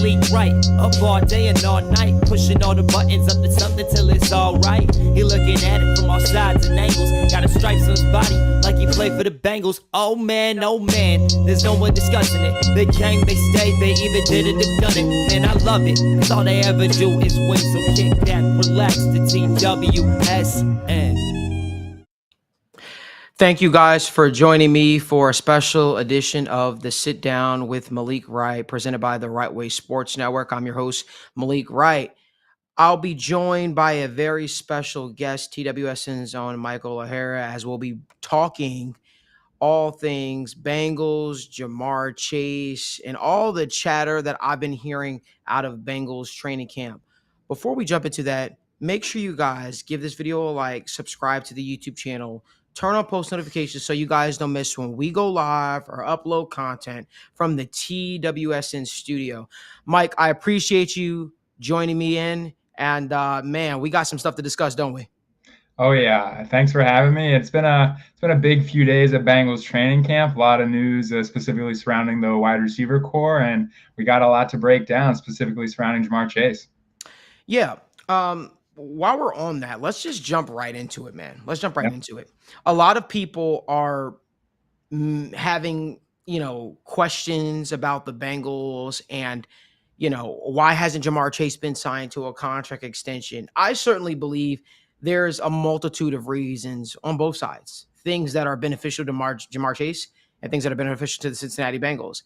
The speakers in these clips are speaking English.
Malik Wright, up all day and all night, pushing all the buttons up to something till it's alright. He looking at it from all sides and angles, got a stripes on his body like he played for the Bengals. Oh man, there's no one discussing it. They came, they stayed, they either did it or done it. Man, I love it, cause all they ever do is win. So kick back, relax, the TWSN. Thank you guys for joining me for a special edition of the Sit Down with Malik Wright, presented by the Right Way Sports Network. I'm your host, Malik Wright. I'll be joined by a very special guest, TWSN's own Michael O'Hara, as we'll be talking all things Bengals, Jamarr Chase, and all the chatter that I've been hearing out of Bengals training camp. Before we jump into that, make sure you guys give this video a like, subscribe to the YouTube channel, turn on post notifications so you guys don't miss when we go live or upload content from the TWSN studio. Mike, I appreciate you joining me in, and man, we got some stuff to discuss, don't we? Oh yeah, thanks for having me. It's been a big few days at Bengals training camp. A lot of news specifically surrounding the wide receiver core, and we got a lot to break down specifically surrounding Jamarr Chase. Yeah. While we're on that, let's just jump right into it, man. Let's jump right into it. A lot of people are having, questions about the Bengals and, why hasn't Jamarr Chase been signed to a contract extension? I certainly believe there's a multitude of reasons on both sides, things that are beneficial to Jamarr Chase and things that are beneficial to the Cincinnati Bengals.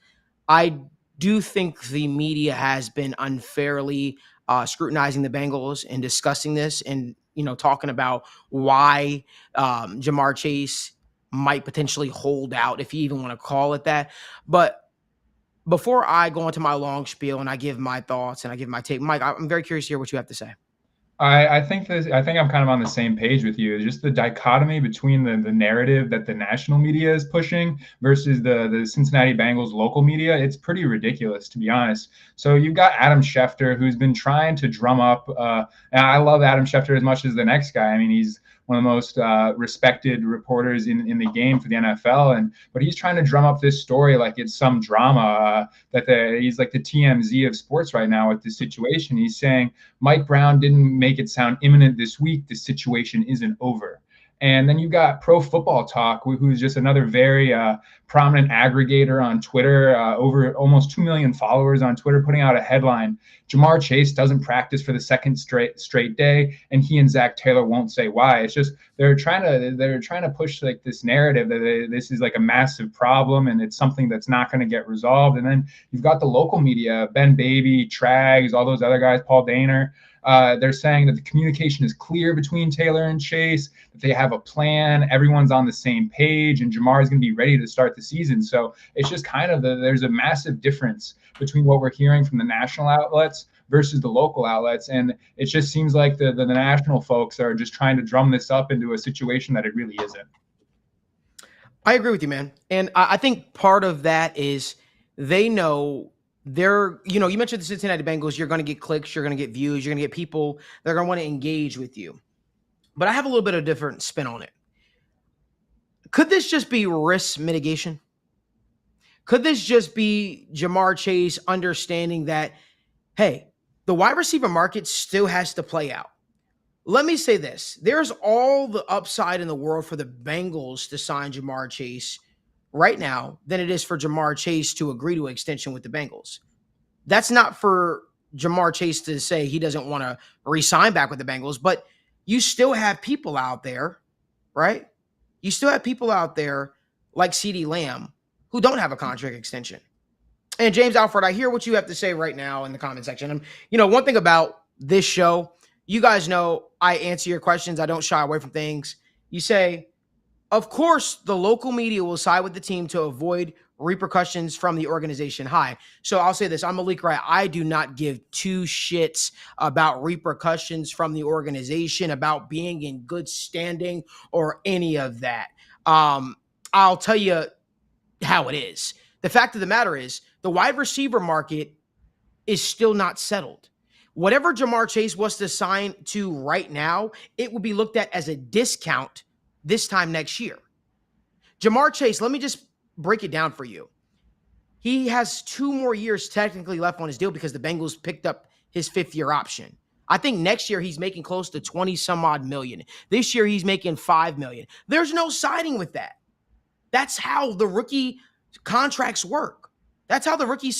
I do think the media has been unfairly scrutinizing the Bengals and discussing this and, talking about why Jamarr Chase might potentially hold out, if you even want to call it that. But before I go into my long spiel and I give my thoughts and I give my take, Mike, I'm very curious to hear what you have to say. I think I'm kind of on the same page with you. Just the dichotomy between the narrative that the national media is pushing versus the Cincinnati Bengals local media, it's pretty ridiculous, to be honest. So you've got Adam Schefter, who's been trying to drum up, and I love Adam Schefter as much as the next guy. I mean, he's one of the most respected reporters in the game for the NFL, but he's trying to drum up this story like it's some drama, he's like the TMZ of sports right now with this situation. He's saying Mike Brown didn't make it sound imminent this week. The situation isn't over. And then you've got Pro Football Talk, who's just another very prominent aggregator on Twitter, over almost 2 million followers on Twitter, putting out a headline: Jamarr Chase doesn't practice for the second straight day, and he and Zach Taylor won't say why. It's just they're trying to push like this narrative that this is like a massive problem and it's something that's not going to get resolved. And then you've got the local media, Ben Baby, Trags, all those other guys, Paul Daner. They're saying that the communication is clear between Taylor and Chase, that they have a plan, everyone's on the same page, and Jamarr is going to be ready to start the season. So it's just kind of there's a massive difference between what we're hearing from the national outlets versus the local outlets. And it just seems like the national folks are just trying to drum this up into a situation that it really isn't. I agree with you, man. And I think part of that is they know you mentioned the Cincinnati Bengals, you're going to get clicks, you're going to get views, you're going to get people that are going to want to engage with you. But I have a little bit of a different spin on it. Could this just be risk mitigation? Could this just be Jamarr Chase understanding that, hey, the wide receiver market still has to play out? Let me say this. There's all the upside in the world for the Bengals to sign Jamarr Chase right now than it is for Jamarr Chase to agree to an extension with the Bengals. That's not for Jamarr Chase to say he doesn't want to re-sign back with the Bengals, but you still have people out there, right? You still have people out there like CeeDee Lamb who don't have a contract extension. And James Alford, I hear what you have to say right now in the comment section. And, one thing about this show, you guys know I answer your questions. I don't shy away from things. You say, of course, the local media will side with the team to avoid repercussions from the organization. Hi. So I'll say this. I'm Malik Wright. I do not give two shits about repercussions from the organization, about being in good standing or any of that. I'll tell you how it is. The fact of the matter is the wide receiver market is still not settled. Whatever Jamarr Chase was to sign to right now, it will be looked at as a discount this time next year. Jamarr Chase, let me just break it down for you. he has 2 more years technically left on his deal because the Bengals picked up his 5th-year option. I think next year he's making close to 20 some odd million. This year he's making 5 million. There's no siding with that. That's how the rookie contracts work. That's how the rookie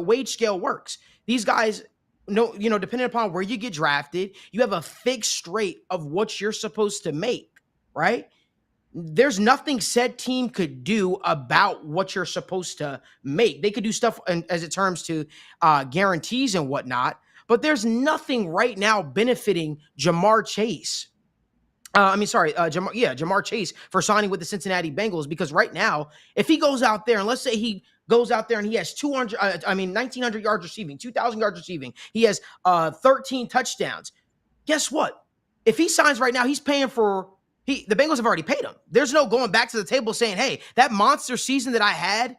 wage scale works. These guys, depending upon where you get drafted, you have a fixed rate of what you're supposed to make, right? There's nothing said team could do about what you're supposed to make. They could do stuff as it terms to guarantees and whatnot, but there's nothing right now benefiting Jamar Chase. Jamar Chase for signing with the Cincinnati Bengals, because right now, if he goes out there and let's say he goes out there and he has 1,900 yards receiving, 2,000 yards receiving, he has 13 touchdowns. Guess what? If he signs right now, he's paying for the Bengals have already paid him. There's no going back to the table saying, hey, that monster season that I had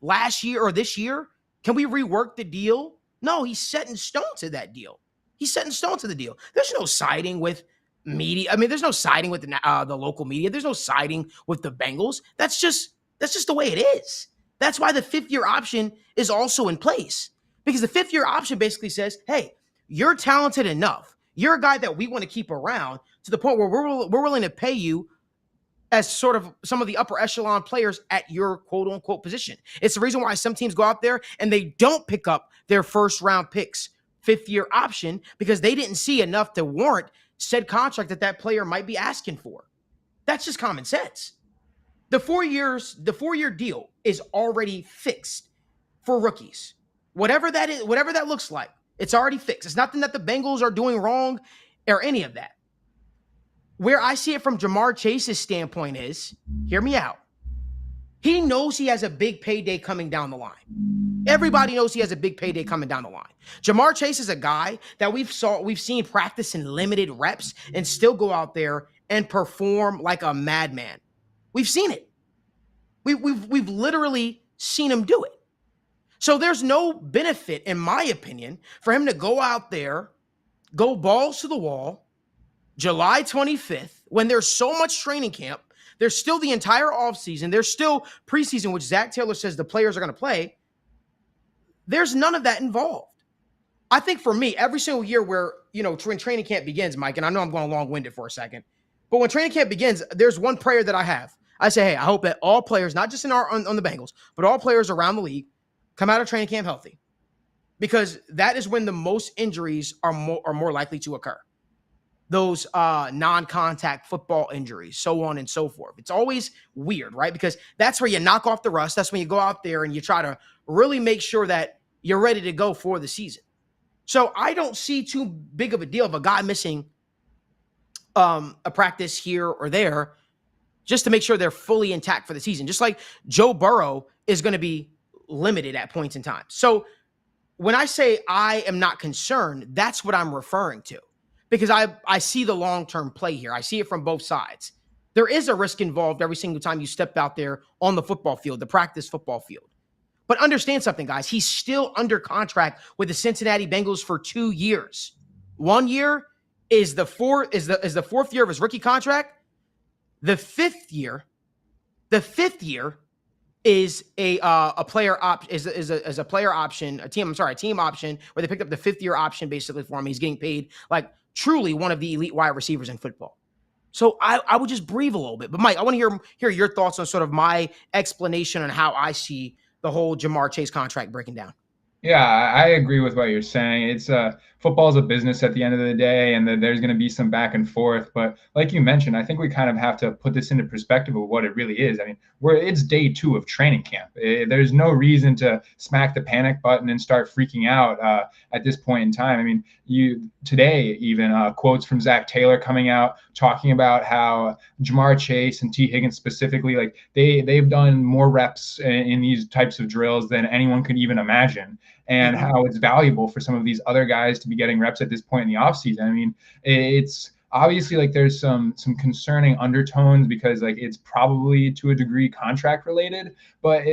last year or this year, can we rework the deal? No, he's set in stone to that deal. He's set in stone to the deal. There's no siding with media. I mean, there's no siding with the local media. There's no siding with the Bengals. That's just the way it is. That's why the 5th-year option is also in place, because the 5th-year option basically says, hey, you're talented enough. You're a guy that we want to keep around to the point where we're willing to pay you as sort of some of the upper echelon players at your quote unquote position. It's the reason why some teams go out there and they don't pick up their 1st-round picks 5th-year option, because they didn't see enough to warrant said contract that player might be asking for. That's just common sense. The 4-year deal is already fixed for rookies. Whatever that is, whatever that looks like, it's already fixed. It's nothing that the Bengals are doing wrong or any of that. Where I see it from Jamar Chase's standpoint is, hear me out. He knows he has a big payday coming down the line. Everybody knows he has a big payday coming down the line. Jamar Chase is a guy that we've seen practice in limited reps and still go out there and perform like a madman. We've seen it. We've literally seen him do it. So there's no benefit, in my opinion, for him to go out there, go balls to the wall, July 25th, when there's so much training camp. There's still the entire offseason. There's still preseason, which Zach Taylor says the players are going to play. There's none of that involved. I think for me, every single year where, when training camp begins, Mike, and I know I'm going long-winded for a second, but when training camp begins, there's one prayer that I have. I say, hey, I hope that all players, not just on the Bengals, but all players around the league come out of training camp healthy, because that is when the most injuries are more likely to occur. Those non-contact football injuries, so on and so forth. It's always weird, right? Because that's where you knock off the rust. That's when you go out there and you try to really make sure that you're ready to go for the season. So I don't see too big of a deal of a guy missing a practice here or there just to make sure they're fully intact for the season. Just like Joe Burrow is going to be limited at points in time. So when I say I am not concerned, that's what I'm referring to. Because I see the long-term play here. I see it from both sides. There is a risk involved every single time you step out there on the football field, the practice football field. But understand something, guys. He's still under contract with the Cincinnati Bengals for 2 years. 1 year is the 4th year of his rookie contract. The 5th year is a player option, a team option where they picked up the 5th-year option basically for him. He's getting paid like truly one of the elite wide receivers in football. So I would just breathe a little bit. But Mike, I want to hear your thoughts on sort of my explanation on how I see the whole Jamar Chase contract breaking down. Yeah, I agree with what you're saying. It's football is a business at the end of the day, and there's going to be some back and forth. But like you mentioned, I think we kind of have to put this into perspective of what it really is. I mean, it's day 2 of training camp. There's no reason to smack the panic button and start freaking out at this point in time. I mean, today even quotes from Zach Taylor coming out talking about how Jamar Chase and T. Higgins specifically, like they've done more reps in these types of drills than anyone could even imagine. And how it's valuable for some of these other guys to be getting reps at this point in the offseason. I mean, it's obviously like there's some concerning undertones because like it's probably to a degree contract related. But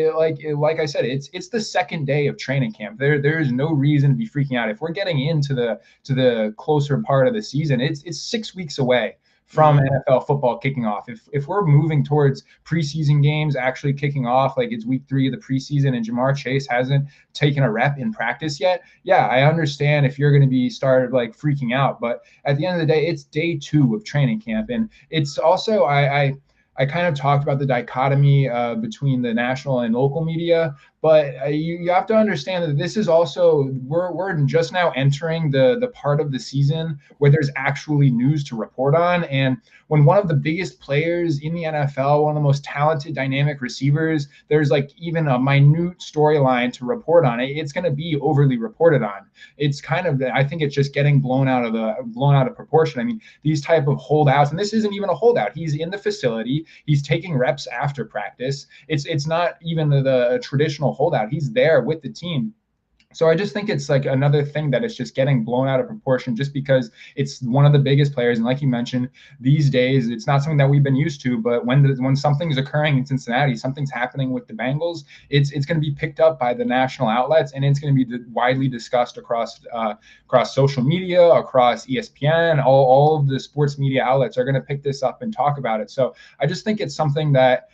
like I said, it's the 2nd day of training camp. There is no reason to be freaking out. If we're getting into the closer part of the season, it's 6 weeks away from NFL football kicking off. If we're moving towards preseason games actually kicking off, like it's week 3 of the preseason and Jamarr Chase hasn't taken a rep in practice yet, yeah, I understand if you're going to be started like freaking out. But at the end of the day, it's day 2 of training camp. And it's also, I kind of talked about the dichotomy between the national and local media, but you have to understand that this is also, we're just now entering the part of the season where there's actually news to report on. And when one of the biggest players in the NFL, one of the most talented dynamic receivers, there's like even a minute storyline to report on, it's going to be overly reported on. It's kind of, I think it's just getting blown out of proportion. I mean, these type of holdouts, and this isn't even a holdout. He's in the facility. He's taking reps after practice. It's not even the traditional holdout. He's there with the team. So I just think it's like another thing that is just getting blown out of proportion just because it's one of the biggest players. And like you mentioned, these days, it's not something that we've been used to, but when something's occurring in Cincinnati, something's happening with the Bengals, it's going to be picked up by the national outlets, and it's going to be widely discussed across social media, across ESPN, all of the sports media outlets are going to pick this up and talk about it. So I just think it's something that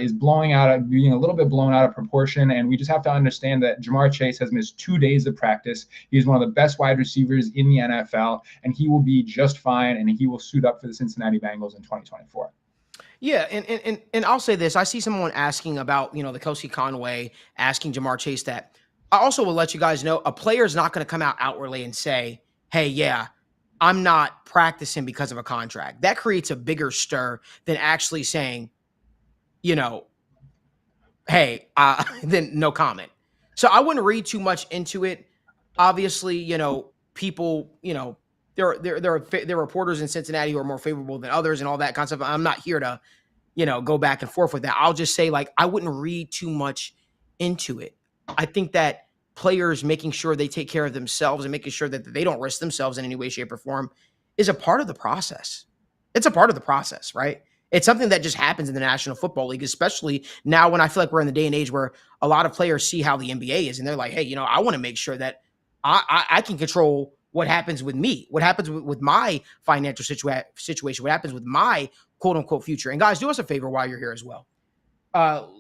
is being a little bit blown out of proportion. And we just have to understand that Jamarr Chase has missed 2 days of practice. He's one of the best wide receivers in the NFL, and he will be just fine, and he will suit up for the Cincinnati Bengals in 2024. Yeah, and I'll say this. I see someone asking about, the Kelsey Conway, asking Jamarr Chase that. I also will let you guys know, a player is not going to come out outwardly and say, hey, yeah, I'm not practicing because of a contract. That creates a bigger stir than actually saying, hey, then no comment. So I wouldn't read too much into it. Obviously, people, there are reporters in Cincinnati who are more favorable than others and all that kind of stuff. I'm not here to, go back and forth with that. I'll just say, like, I wouldn't read too much into it. I think that players making sure they take care of themselves and making sure that they don't risk themselves in any way, shape, or form is a part of the process. It's a part of the process, right? It's something that just happens in the National Football League, especially now when I feel like we're in the day and age where a lot of players see how the NBA is, and they're like, hey, I want to make sure that I can control what happens with me, what happens with my financial situation, what happens with my quote-unquote future. And guys, do us a favor while you're here as well.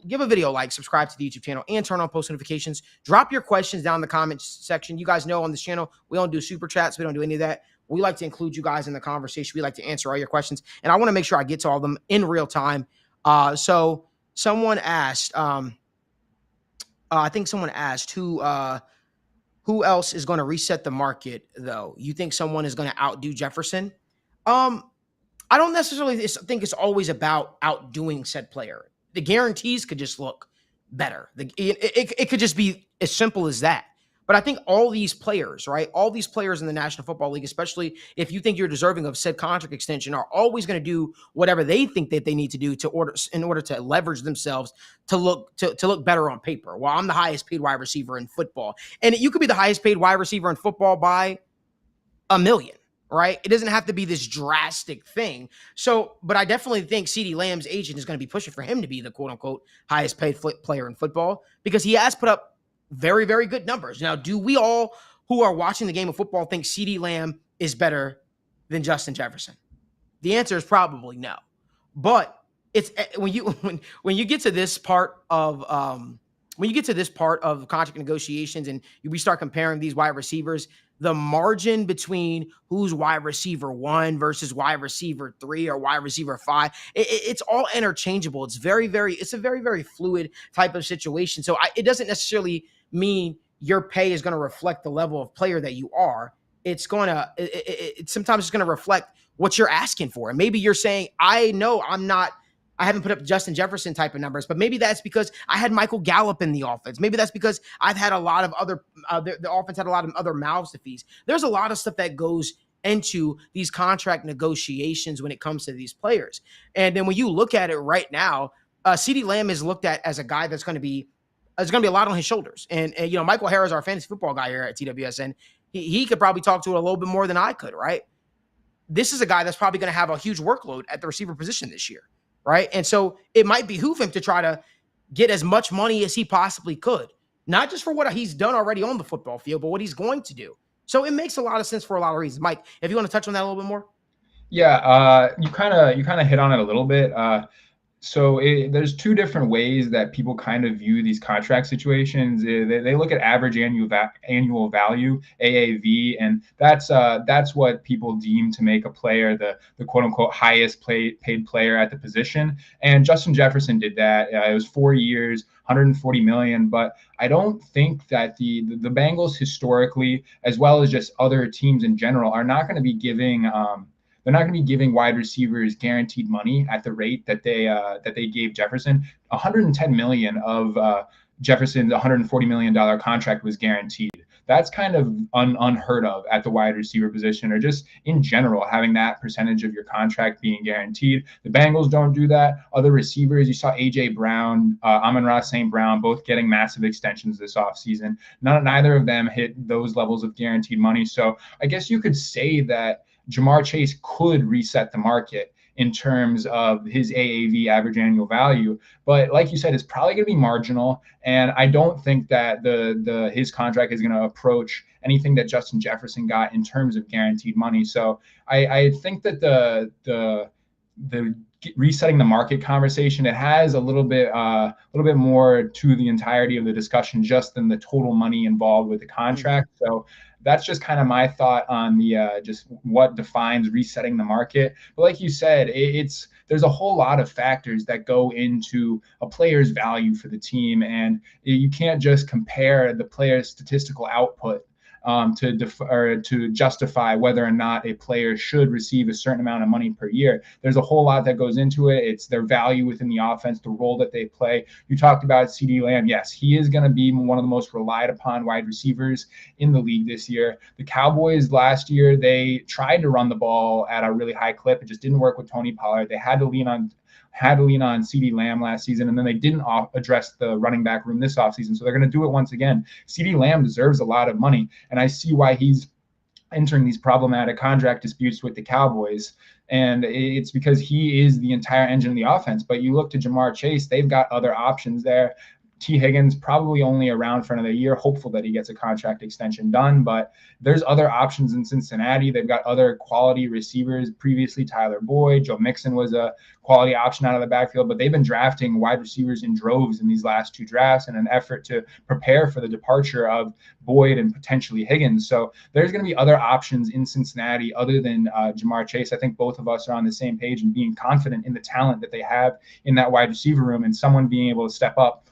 Give a video a like, subscribe to the YouTube channel, and turn on post notifications. Drop your questions down in the comments section. You guys know on this channel, we don't do super chats. We don't do any of that. We like to include you guys in the conversation. We like to answer all your questions. And I want to make sure I get to all of them in real time. So someone asked, I think someone asked who else is going to reset the market, though? You think someone is going to outdo Jefferson? I don't necessarily think it's always about outdoing said player. The guarantees could just look better. It could just be as simple as that. But I think all these players, right? All these players in the National Football League, especially if you think you're deserving of said contract extension, are always going to do whatever they think that they need to do in order to leverage themselves to look better on paper. Well, I'm the highest paid wide receiver in football, and you could be the highest paid wide receiver in football by $1 million, right? It doesn't have to be this drastic thing. So, but I definitely think CeeDee Lamb's agent is going to be pushing for him to be the quote unquote highest paid player in football because he has put up very, very good numbers. Now, do we all who are watching the game of football think CeeDee Lamb is better than Justin Jefferson? The answer is probably no. But it's when you get to this part of contract negotiations and we start comparing these wide receivers, the margin between who's wide receiver 1 versus wide receiver 3 or wide receiver 5, it's all interchangeable. It's a very, very fluid type of situation. So it doesn't necessarily mean your pay is going to reflect the level of player that you are. It's going to, sometimes it's going to reflect what you're asking for. And maybe you're saying, I know I haven't put up Justin Jefferson type of numbers, but maybe that's because I had Michael Gallup in the offense. Maybe that's because I've had a lot of other, the offense had a lot of other mouths to feed. There's a lot of stuff that goes into these contract negotiations when it comes to these players. And then when you look at it right now, CeeDee Lamb is looked at as a guy that's going to be, there's going to be a lot on his shoulders. And Michael Harris, our fantasy football guy here at TWSN, he could probably talk to it a little bit more than I could, right? This is a guy that's probably going to have a huge workload at the receiver position this year. Right. And so it might behoove him to try to get as much money as he possibly could, not just for what he's done already on the football field, but what he's going to do. So it makes a lot of sense for a lot of reasons. Mike, if you want to touch on that a little bit more. Yeah, you kind of hit on it a little bit. There's two different ways that people kind of view these contract situations. They look at average annual value (AAV), and that's what people deem to make a player the quote unquote highest paid player at the position. And Justin Jefferson did that. It was 4 years, 140 million. But I don't think that the Bengals historically, as well as just other teams in general, are not going to be giving. They're not going to be giving wide receivers guaranteed money at the rate that they gave Jefferson. 110 million of Jefferson's 140 million contract was guaranteed. That's kind of unheard of at the wide receiver position, or just in general, having that percentage of your contract being guaranteed. The Bengals don't do that. Other receivers, you saw A.J. Brown, Amon-Ra St. Brown, both getting massive extensions this offseason. Neither of them hit those levels of guaranteed money. So I guess you could say that Jamar Chase could reset the market in terms of his AAV, average annual value, but like you said, it's probably going to be marginal. And I don't think that his contract is going to approach anything that Justin Jefferson got in terms of guaranteed money. So I think that the resetting the market conversation, it has a little bit more to the entirety of the discussion just than the total money involved with the contract. So that's just kind of my thought on the just what defines resetting the market. But like you said, there's a whole lot of factors that go into a player's value for the team, and you can't just compare the player's statistical output to justify whether or not a player should receive a certain amount of money per year. There's a whole lot that goes into it. It's their value within the offense, the role that they play. You talked about CeeDee Lamb. Yes, he is going to be one of the most relied upon wide receivers in the league this year. The Cowboys last year, they tried to run the ball at a really high clip. It just didn't work with Tony Pollard. They had to lean on CeeDee Lamb last season, and then they didn't address the running back room this offseason. So they're going to do it once again. CeeDee Lamb deserves a lot of money, and I see why he's entering these problematic contract disputes with the Cowboys. And it's because he is the entire engine of the offense. But you look to Jamar Chase, they've got other options there. T. Higgins probably only around for another year, hopeful that he gets a contract extension done. But there's other options in Cincinnati. They've got other quality receivers. Previously, Tyler Boyd, Joe Mixon was a quality option out of the backfield. But they've been drafting wide receivers in droves in these last two drafts in an effort to prepare for the departure of Boyd and potentially Higgins. So there's going to be other options in Cincinnati other than Jamar Chase. I think both of us are on the same page and being confident in the talent that they have in that wide receiver room, and someone being able to step up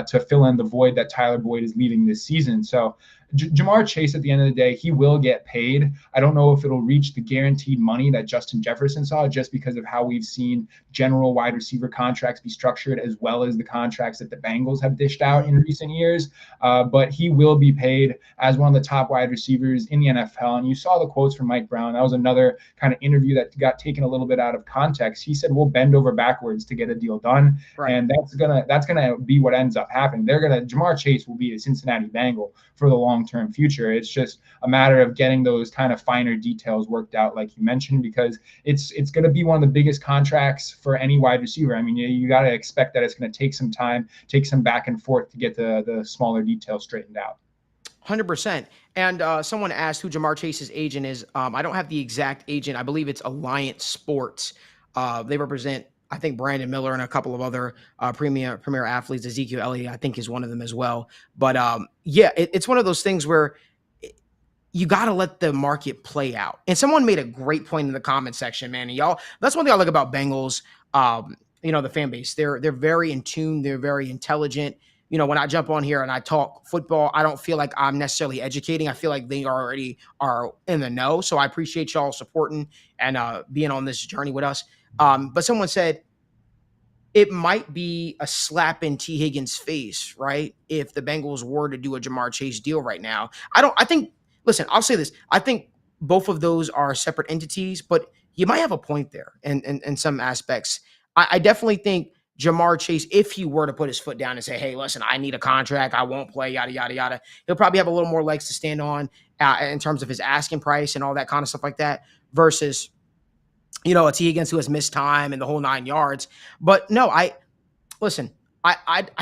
to fill in the void that Tyler Boyd is leaving this season. So Jamar Chase, at the end of the day, he will get paid. I don't know if it'll reach the guaranteed money that Justin Jefferson saw, just because of how we've seen general wide receiver contracts be structured, as well as the contracts that the Bengals have dished out in recent years. But he will be paid as one of the top wide receivers in the NFL. And you saw the quotes from Mike Brown. That was another kind of interview that got taken a little bit out of context. He said, we'll bend over backwards to get a deal done. Right. And that's gonna be what ends up happening. Jamar Chase will be a Cincinnati Bengal for the long-term future. It's just a matter of getting those kind of finer details worked out, like you mentioned, because it's going to be one of the biggest contracts for any wide receiver. I mean, you got to expect that it's going to take some time, take some back and forth to get the smaller details straightened out. 100%. And someone asked who Jamar Chase's agent is. I don't have the exact agent. I believe it's Alliance Sports. They represent, I think, Brandon Miller and a couple of other premier athletes. Ezekiel Elliott, I think, is one of them as well. But yeah, it's one of those things where you got to let the market play out. And someone made a great point in the comment section, man. And y'all, that's one thing I like about Bengals. The fan base, they're very in tune. They're very intelligent. When I jump on here and I talk football, I don't feel like I'm necessarily educating. I feel like they already are in the know. So I appreciate y'all supporting and being on this journey with us. But someone said it might be a slap in T. Higgins' face, right? If the Bengals were to do a Jamar Chase deal right now. Listen, I'll say this. I think both of those are separate entities, but you might have a point there in some aspects. I definitely think Jamar Chase, if he were to put his foot down and say, hey, listen, I need a contract, I won't play, yada, yada, yada, he'll probably have a little more legs to stand on in terms of his asking price and all that kind of stuff like that versus, a T. Higgins who has missed time and the whole 9 yards. But no, I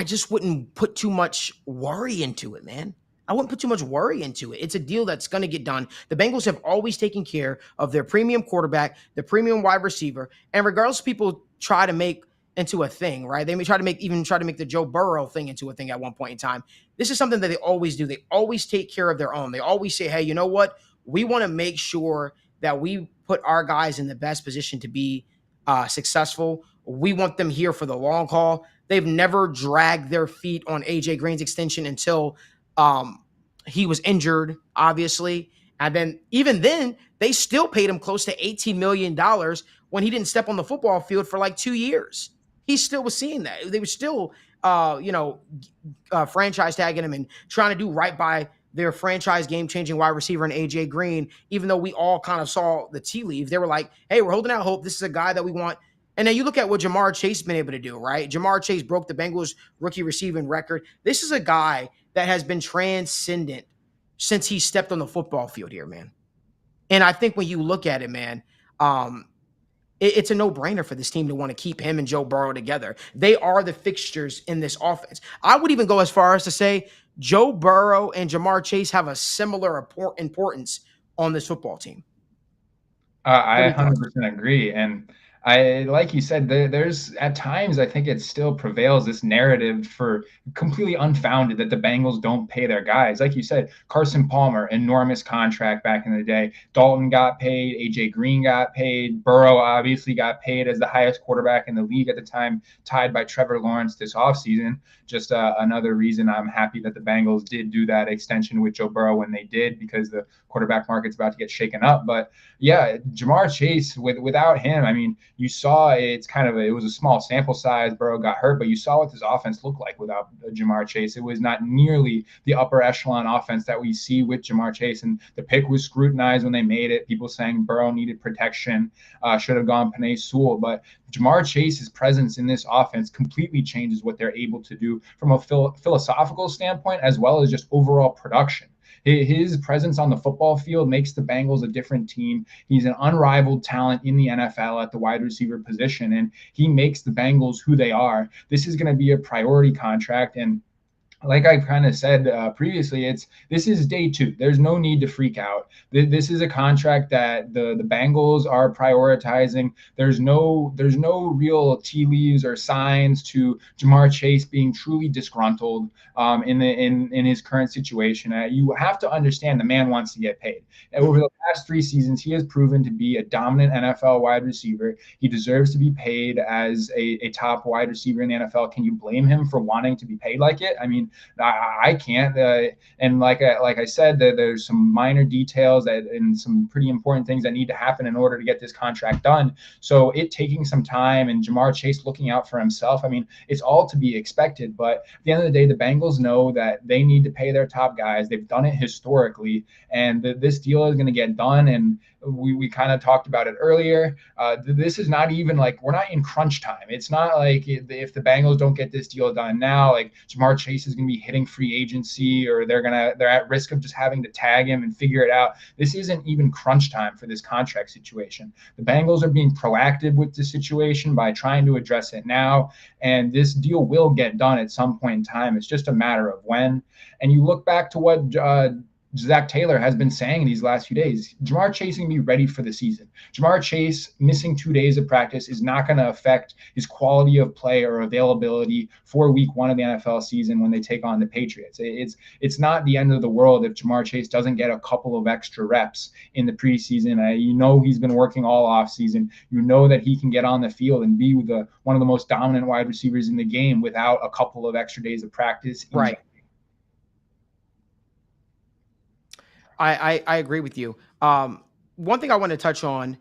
just wouldn't put too much worry into it, man. I wouldn't put too much worry into it. It's a deal that's going to get done. The Bengals have always taken care of their premium quarterback, the premium wide receiver, and regardless, people try to make into a thing, right? They may try to make the Joe Burrow thing into a thing at one point in time. This is something that they always do. They always take care of their own. They always say, "Hey, you know what? We want to make sure that we put our guys in the best position to be successful. We want them here for the long haul." They've never dragged their feet on AJ Green's extension until he was injured, obviously. And then even then, they still paid him close to $18 million when he didn't step on the football field for like 2 years. He still was seeing that. They were still, franchise tagging him and trying to do right by their franchise game-changing wide receiver in AJ Green, even though we all kind of saw the tea leaves. They were like, hey, we're holding out hope. This is a guy that we want. And then you look at what Jamarr Chase has been able to do, right? Jamarr Chase broke the Bengals rookie receiving record. This is a guy that has been transcendent since he stepped on the football field here, man. And I think when you look at it, man, it's a no-brainer for this team to want to keep him and Joe Burrow together. They are the fixtures in this offense. I would even go as far as to say Joe Burrow and Jamarr Chase have a similar importance on this football team. I 100% agree. And I, like you said, there's at times I think it still prevails this narrative for completely unfounded that the Bengals don't pay their guys. Like you said, Carson Palmer, enormous contract back in the day. Dalton got paid. AJ Green got paid. Burrow obviously got paid as the highest quarterback in the league at the time, tied by Trevor Lawrence this offseason. Just another reason I'm happy that the Bengals did do that extension with Joe Burrow when they did, because the quarterback market's about to get shaken up. But yeah, Jamarr Chase, without him, I mean, you saw it was a small sample size. Burrow got hurt, but you saw what this offense looked like without Jamarr Chase. It was not nearly the upper echelon offense that we see with Jamarr Chase. And the pick was scrutinized when they made it. People saying Burrow needed protection, should have gone Penei Sewell. But Jamarr Chase's presence in this offense completely changes what they're able to do from a philosophical standpoint, as well as just overall production. His presence on the football field makes the Bengals a different team. He's an unrivaled talent in the NFL at the wide receiver position, and he makes the Bengals who they are. This is going to be a priority contract, and like I kind of said previously, this is day 2. There's no need to freak out. This is a contract that the Bengals are prioritizing. There's no real tea leaves or signs to Jamarr Chase being truly disgruntled in his current situation. You have to understand the man wants to get paid. Over the past 3 seasons, he has proven to be a dominant NFL wide receiver. He deserves to be paid as a top wide receiver in the NFL. Can you blame him for wanting to be paid like it? I mean, I can't. And like I said, there's some minor details and some pretty important things that need to happen in order to get this contract done. So it taking some time and Jamarr Chase looking out for himself, I mean, it's all to be expected. But at the end of the day, the Bengals know that they need to pay their top guys. They've done it historically, and this deal is going to get done. And we kind of talked about it earlier. This is not even like, we're not in crunch time. It's not like if the Bengals don't get this deal done now, like Jamarr Chase is going to be hitting free agency, or they're at risk of just having to tag him and figure it out. This isn't even crunch time for this contract situation. The Bengals are being proactive with the situation by trying to address it now, and this deal will get done at some point in time. It's just a matter of when. And you look back to what Zach Taylor has been saying these last few days. Jamarr Chase is going to be ready for the season. Jamarr Chase missing 2 days of practice is not going to affect his quality of play or availability for week 1 of the NFL season when they take on the Patriots. It's not the end of the world if Jamarr Chase doesn't get a couple of extra reps in the preseason. He's been working all off season. You know that he can get on the field and be one of the most dominant wide receivers in the game without a couple of extra days of practice. Right. I agree with you. One thing I want to touch on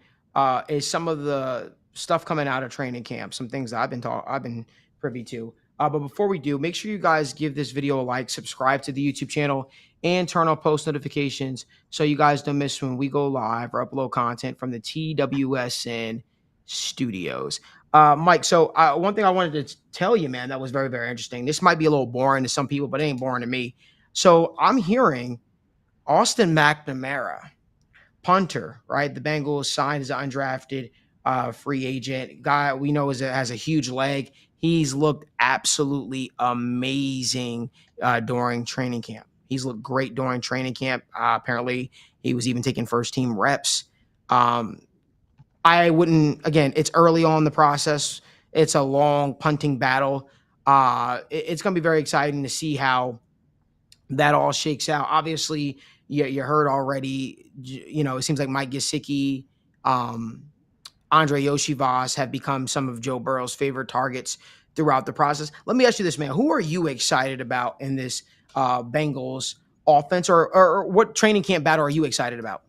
is some of the stuff coming out of training camp, some things that I've been privy to. But before we do, make sure you guys give this video a like, subscribe to the YouTube channel, and turn on post notifications so you guys don't miss when we go live or upload content from the TWSN studios. Mike, so one thing I wanted to tell you, man, that was very, very interesting. This might be a little boring to some people, but it ain't boring to me. So I'm hearing Austin McNamara, punter, right? The Bengals signed as an undrafted free agent guy. We know has a huge leg. He's looked absolutely amazing during training camp. He's looked great during training camp. Apparently, he was even taking first team reps. I wouldn't, again, it's early on in the process. It's a long punting battle. It's going to be very exciting to see how that all shakes out. Obviously, you heard already, it seems like Mike Gesicki, Andre Yoshivas have become some of Joe Burrow's favorite targets throughout the process. Let me ask you this, man. Who are you excited about in this Bengals offense, or what training camp battle are you excited about?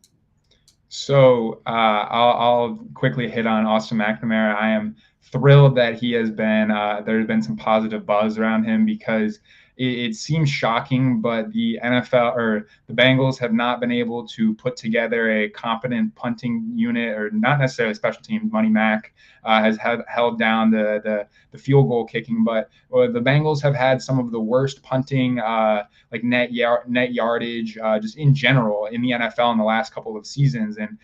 So I'll quickly hit on Austin McNamara. I am thrilled that he has been, there's been some positive buzz around him because it seems shocking, but the NFL or the Bengals have not been able to put together a competent punting unit, or not necessarily special teams. Money Mac has held down the field goal kicking, but the Bengals have had some of the worst punting, like net yardage, just in general in the NFL in the last couple of seasons. And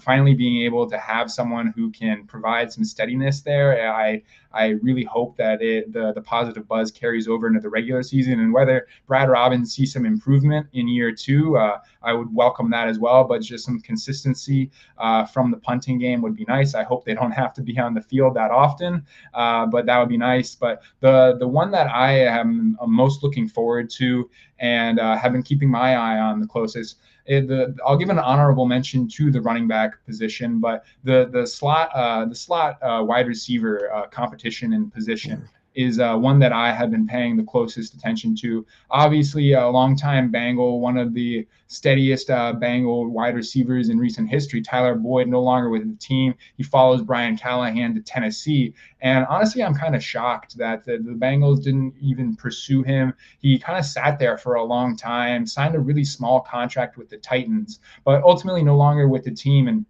finally being able to have someone who can provide some steadiness there, I really hope that the positive buzz carries over into the regular season, and whether Brad Robbins sees some improvement in year 2, I would welcome that as well. But just some consistency from the punting game would be nice. I hope they don't have to be on the field that often, but that would be nice. But the one that I am most looking forward to and have been keeping my eye on the closest, I'll give an honorable mention to the running back position, but the slot wide receiver competition and position is one that I have been paying the closest attention to. Obviously, a longtime Bengal, one of the steadiest Bengal wide receivers in recent history, Tyler Boyd, no longer with the team. He follows Brian Callahan to Tennessee. And honestly, I'm kind of shocked that the Bengals didn't even pursue him. He kind of sat there for a long time, signed a really small contract with the Titans, but ultimately no longer with the team. And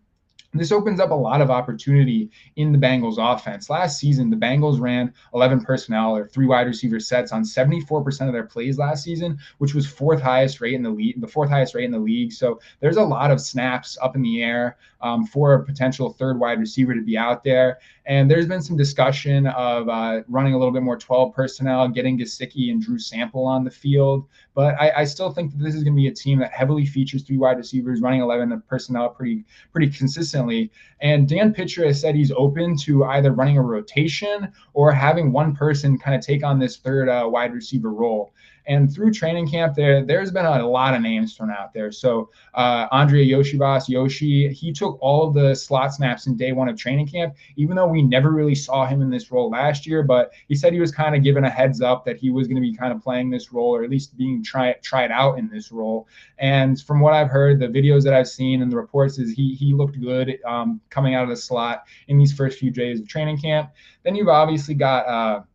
this opens up a lot of opportunity in the Bengals offense. Last season, the Bengals ran 11 personnel or 3 wide receiver sets on 74% of their plays last season, which was the fourth highest rate in the league. So there's a lot of snaps up in the air for a potential third wide receiver to be out there. And there's been some discussion of running a little bit more 12 personnel, getting Gesicki and Drew Sample on the field. But I still think that this is going to be a team that heavily features 3 wide receivers, running 11 personnel pretty consistently. And Dan Pitcher has said he's open to either running a rotation or having one person kind of take on this third wide receiver role. And through training camp, there's been a lot of names thrown out there. So Andre Yoshivas, Yoshi, he took all of the slot snaps in day 1 of training camp, even though we never really saw him in this role last year. But he said he was kind of given a heads up that he was going to be kind of playing this role, or at least being tried out in this role. And from what I've heard, the videos that I've seen and the reports is he looked good coming out of the slot in these first few days of training camp. Then you've obviously got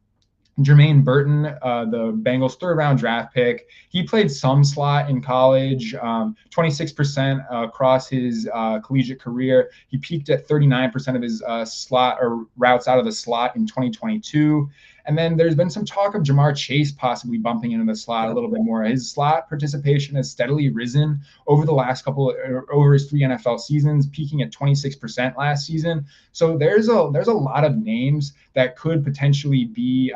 Jermaine Burton, the Bengals 3rd-round draft pick. He played some slot in college, 26% across his collegiate career. He peaked at 39% of his slot or routes out of the slot in 2022. And then there's been some talk of Jamar Chase possibly bumping into the slot a little bit more. His slot participation has steadily risen over the last over his 3 NFL seasons, peaking at 26% last season. So there's a lot of names that could potentially be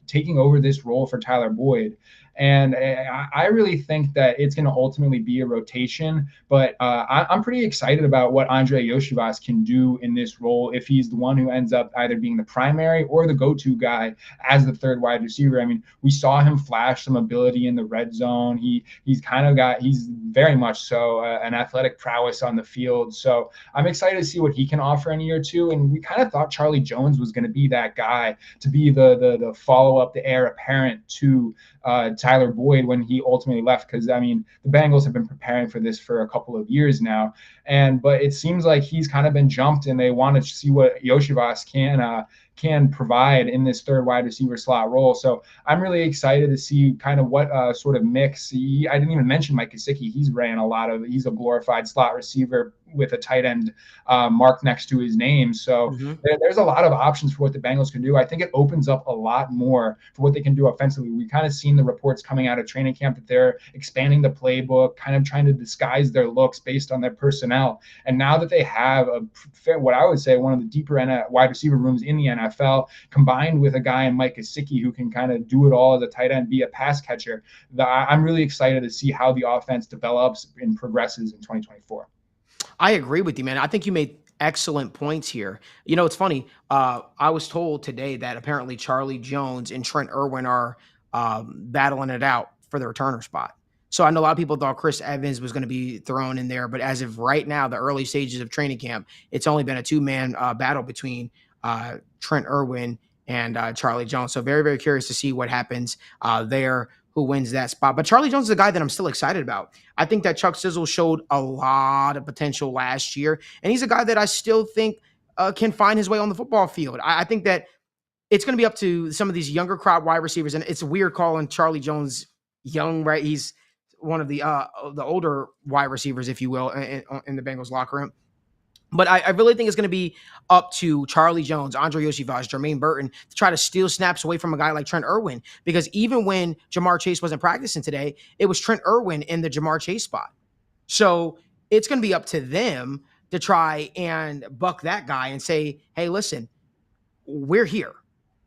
taking over this role for Tyler Boyd. And I really think that it's going to ultimately be a rotation. But I'm pretty excited about what Andre Yoshivas can do in this role if he's the one who ends up either being the primary or the go-to guy as the third wide receiver. I mean, we saw him flash some ability in the red zone. He's very much so an athletic prowess on the field. So I'm excited to see what he can offer in year 2. And we kind of thought Charlie Jones was going to be that guy to be the follow-up, the heir apparent to Tyler Boyd when he ultimately left, because I mean the Bengals have been preparing for this for a couple of years now, but it seems like he's kind of been jumped, and they want to see what Yoshivas can provide in this third wide receiver slot role. So I'm really excited to see kind of what sort of mix. I didn't even mention Mike Gesicki. He's a glorified slot receiver with a tight end mark next to his name. So there's a lot of options for what the Bengals can do. I think it opens up a lot more for what they can do offensively. We kind of seen the reports coming out of training camp that they're expanding the playbook, kind of trying to disguise their looks based on their personnel. And now that they have what I would say one of the deeper wide receiver rooms in the NFL, NFL, combined with a guy in Mike Gesicki who can kind of do it all as a tight end, be a pass catcher. I'm really excited to see how the offense develops and progresses in 2024. I agree with you, man. I think you made excellent points here. You know, it's funny. I was told today that apparently Charlie Jones and Trent Irwin are battling it out for the returner spot. So I know a lot of people thought Chris Evans was going to be thrown in there, but as of right now, the early stages of training camp, it's only been a two-man battle between Trent Irwin and Charlie Jones. So very, very curious to see what happens there, who wins that spot. But Charlie Jones is a guy that I'm still excited about. I think that Chuck Sizzle showed a lot of potential last year, and he's a guy that I still think can find his way on the football field. I think that it's going to be up to some of these younger crowd wide receivers, and it's a weird calling Charlie Jones young, right? He's one of the older wide receivers, if you will, in the Bengals locker room. But I really think it's going to be up to Charlie Jones, Andre Yoshivas, Jermaine Burton to try to steal snaps away from a guy like Trent Irwin. Because even when Jamar Chase wasn't practicing today, it was Trent Irwin in the Jamar Chase spot. So it's going to be up to them to try and buck that guy and say, hey, listen, we're here.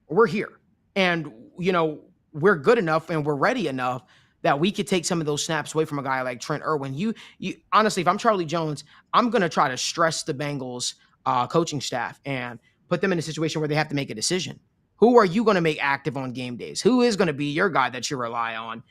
We're here. And, you know, we're good enough and we're ready enough that we could take some of those snaps away from a guy like Trent Irwin. You honestly, if I'm Charlie Jones, I'm going to try to stress the Bengals coaching staff and put them in a situation where they have to make a decision. Who are you going to make active on game days? Who is going to be your guy that you rely on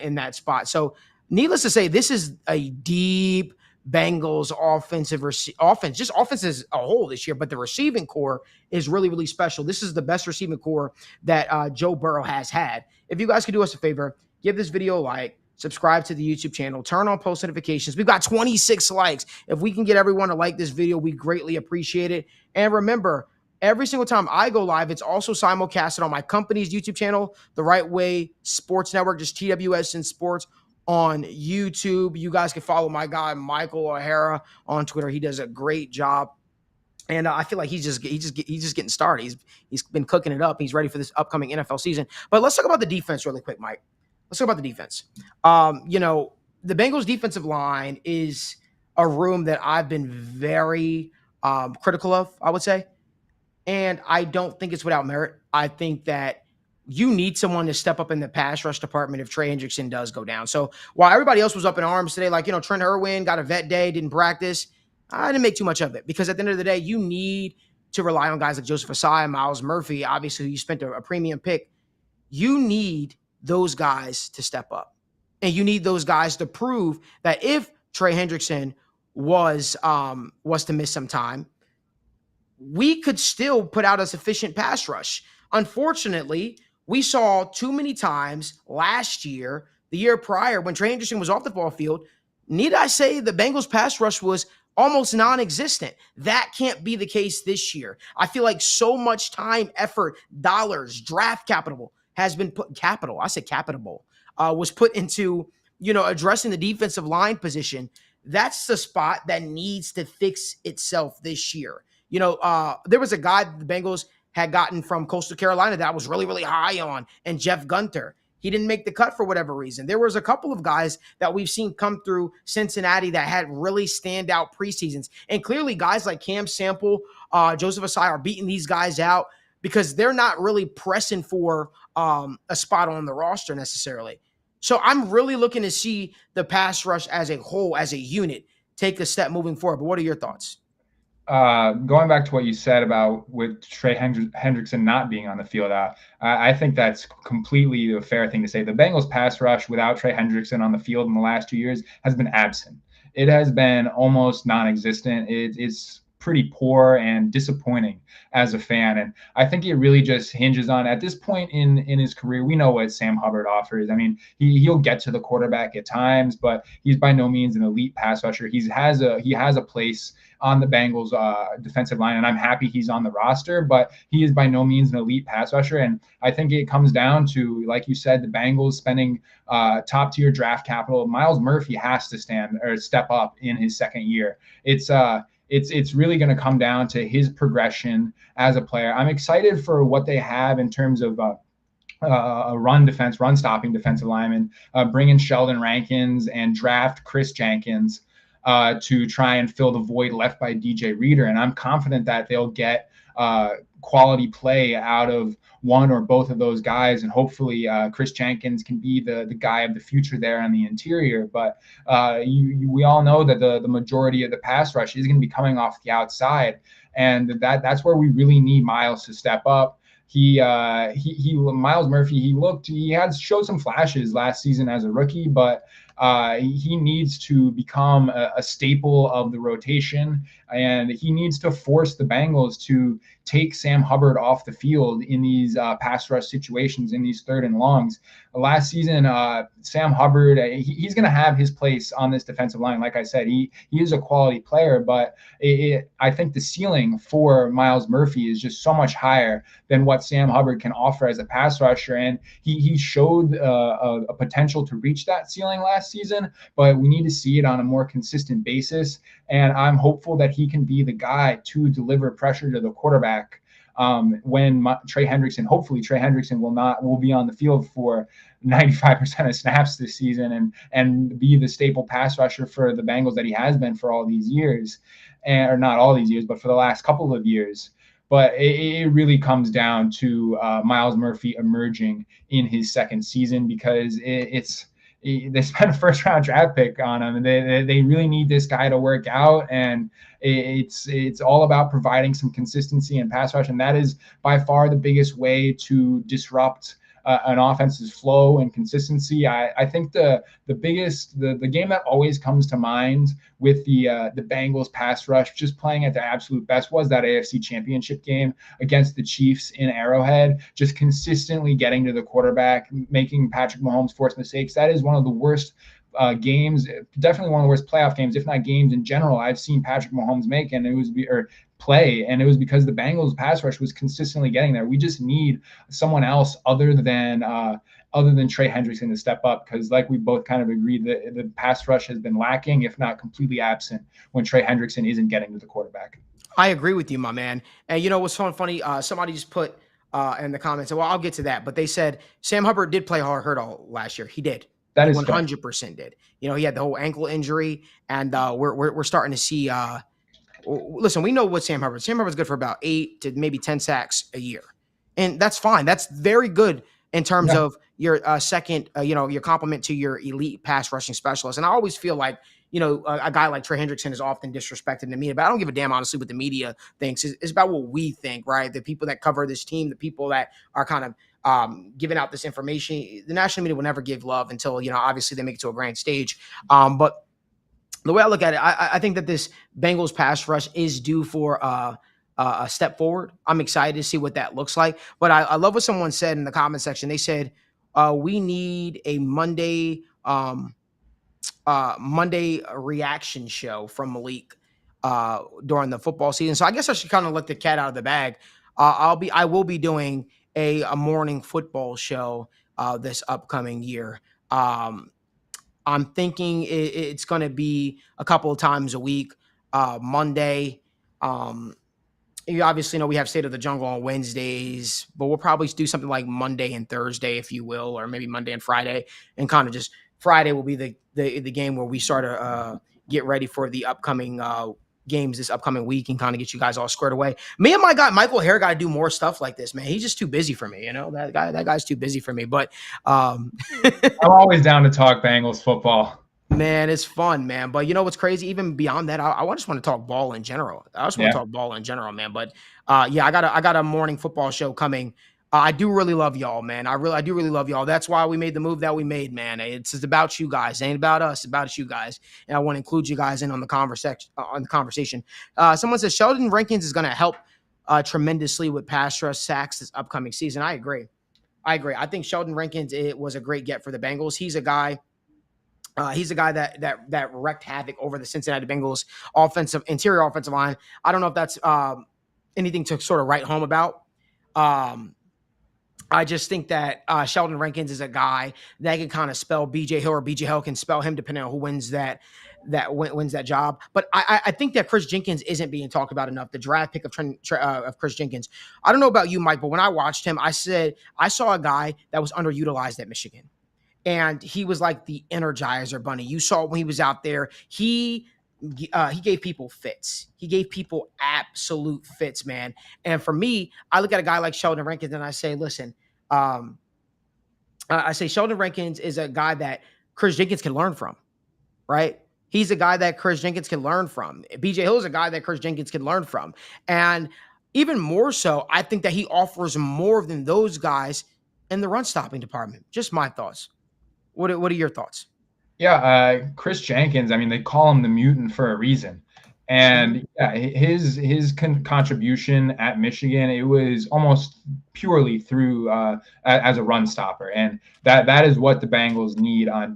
in that spot? So needless to say, this is a deep Bengals offense, just offense as a whole this year, but the receiving core is really, really special. This is the best receiving core that Joe Burrow has had. If you guys could do us a favor, give this video a like, subscribe to the YouTube channel, turn on post notifications. We've got 26 likes. If we can get everyone to like this video, we greatly appreciate it. And remember, every single time I go live, it's also simulcasted on my company's YouTube channel, The Right Way Sports Network, just TWSN Sports on YouTube. You guys can follow my guy, Michael O'Hara, on Twitter. He does a great job. And I feel like he's just getting started. He's been cooking it up. He's ready for this upcoming NFL season. But let's talk about the defense really quick, Mike. Let's talk about the defense. You know, the Bengals defensive line is a room that I've been very critical of, I would say. And I don't think it's without merit. I think that you need someone to step up in the pass rush department if Trey Hendrickson does go down. So while everybody else was up in arms today, like, you know, Trent Irwin got a vet day, didn't practice, I didn't make too much of it because at the end of the day, you need to rely on guys like Joseph Asai, Miles Murphy, obviously you spent a premium pick. You need those guys to step up. And you need those guys to prove that if Trey Hendrickson was to miss some time, we could still put out a sufficient pass rush. Unfortunately, we saw too many times last year, the year prior, when Trey Hendrickson was off the ball field, need I say the Bengals pass rush was almost non-existent. That can't be the case this year. I feel like so much time, effort, dollars, draft capital has been put was put into, you know, addressing the defensive line position. That's the spot that needs to fix itself this year. You know, there was a guy that the Bengals had gotten from Coastal Carolina that I was really, really high on, and Jeff Gunter. He didn't make the cut for whatever reason. There was a couple of guys that we've seen come through Cincinnati that had really standout preseasons. And clearly guys like Cam Sample, Joseph Asai are beating these guys out because they're not really pressing for a spot on the roster necessarily. So I'm really looking to see the pass rush as a whole, as a unit, take a step moving forward. But what are your thoughts? Going back to what you said about with Trey Hendrickson not being on the field, I think that's completely a fair thing to say. The Bengals pass rush without Trey Hendrickson on the field in the last 2 years has been absent. It has been almost non-existent. It's pretty poor and disappointing as a fan. And I think it really just hinges on, at this point in his career, we know what Sam Hubbard offers. I mean, he'll get to the quarterback at times, but he's by no means an elite pass rusher. He has a place on the Bengals defensive line, and I'm happy he's on the roster, but he is by no means an elite pass rusher. And I think it comes down to, like you said, the Bengals spending top tier draft capital. Miles Murphy has to step up in his second year. It's really going to come down to his progression as a player. I'm excited for what they have in terms of a run stopping defensive lineman, bring in Sheldon Rankins and draft Chris Jenkins. to try and fill the void left by DJ Reader. And I'm confident that they'll get quality play out of one or both of those guys, and hopefully Chris Jenkins can be the guy of the future there on the interior. But we all know that the majority of the pass rush is going to be coming off the outside, and that's where we really need Miles to step up. Miles Murphy, he had showed some flashes last season as a rookie, but he needs to become a staple of the rotation, and he needs to force the Bengals to take Sam Hubbard off the field in these pass rush situations, in these 3rd and longs. Last season, Sam Hubbard, he's going to have his place on this defensive line. Like I said, he is a quality player, but I think the ceiling for Miles Murphy is just so much higher than what Sam Hubbard can offer as a pass rusher. And he showed a potential to reach that ceiling last season, but we need to see it on a more consistent basis. And I'm hopeful that he can be the guy to deliver pressure to the quarterback when Trey Hendrickson, hopefully Trey Hendrickson will be on the field for 95% of snaps this season and be the staple pass rusher for the Bengals that he has been for all these years, or not all these years, but for the last couple of years. But it really comes down to Miles Murphy emerging in his 2nd season, because they spent a 1st-round draft pick on him, and they really need this guy to work out. And it's all about providing some consistency in pass rush, and that is by far the biggest way to disrupt an offense's flow and consistency. I think the game that always comes to mind with the Bengals pass rush just playing at their absolute best was that AFC Championship game against the Chiefs in Arrowhead, just consistently getting to the quarterback, making Patrick Mahomes force mistakes. That is one of the worst games, definitely one of the worst playoff games, if not games in general, I've seen Patrick Mahomes make, and it was because the Bengals pass rush was consistently getting there. We just need someone else other than Trey Hendrickson to step up, because like we both kind of agreed, the pass rush has been lacking, if not completely absent, when Trey Hendrickson isn't getting to the quarterback. I agree with you, my man. And you know what's funny? Somebody just put in the comments, well, I'll get to that, but they said Sam Hubbard did play hard all last year. He did. That is 100% did. You know, he had the whole ankle injury, and we're starting to see. Listen, we know what Sam Hubbard's good for about 8 to maybe 10 sacks a year, and that's fine. That's very good in terms of your second, your complement to your elite pass rushing specialist. And I always feel like, a guy like Trey Hendrickson is often disrespected in the media, but I don't give a damn, honestly, what the media thinks. It's about what we think, right? The people that cover this team, the people that are kind of giving out this information. The national media will never give love until, obviously they make it to a grand stage. But the way I look at it, I think that this Bengals pass rush is due for a step forward. I'm excited to see what that looks like. But I love what someone said in the comment section. They said, we need a Monday reaction show from Malik during the football season. So I guess I should kind of let the cat out of the bag. I will be doing a morning football show this upcoming year. I'm thinking it's going to be a couple of times a week. Monday, you obviously know we have State of the Jungle on Wednesdays, but we'll probably do something like Monday and Thursday, if you will, or maybe Monday and Friday, and kind of just Friday will be the game where we start to get ready for the upcoming games this upcoming week and kind of get you guys all squared away. Me and my guy Michael Hare got to do more stuff like this, man. He's just too busy for me, that guy's too busy for me. But I'm always down to talk Bengals football. Man, it's fun, man. But you know what's crazy? Even beyond that, I just want to talk ball in general. Man. But I got a morning football show coming. I do really love y'all, man. I do really love y'all. That's why we made the move that we made, man. It's about you guys. It ain't about us. It's about you guys. And I want to include you guys in on the conversation. Someone says Sheldon Rankins is going to help tremendously with pass rush sacks this upcoming season. I agree. I think Sheldon Rankins was a great get for the Bengals. He's a guy that wreaked havoc over the Cincinnati Bengals interior offensive line. I don't know if that's anything to sort of write home about. I just think that Sheldon Rankins is a guy that can kind of spell BJ Hill, or BJ Hill can spell him, depending on who wins that job. But I think that Chris Jenkins isn't being talked about enough. The draft pick of Chris Jenkins. I don't know about you, Mike, but when I watched him, I said I saw a guy that was underutilized at Michigan. And he was like the Energizer Bunny. You saw when he was out there, he he gave people fits. He gave people absolute fits, man. And for me, I look at a guy like Sheldon Rankins and I say, listen, um, I say Sheldon Rankins is a guy that Chris Jenkins can learn from, right? He's a guy that Chris Jenkins can learn from. BJ Hill is a guy that Chris Jenkins can learn from. And even more so, I think that he offers more than those guys in the run stopping department. Just my thoughts. What are your thoughts? Yeah, Chris Jenkins. I mean, they call him the mutant for a reason, and yeah, his contribution at Michigan, it was almost purely through as a run stopper, and that is what the Bengals need on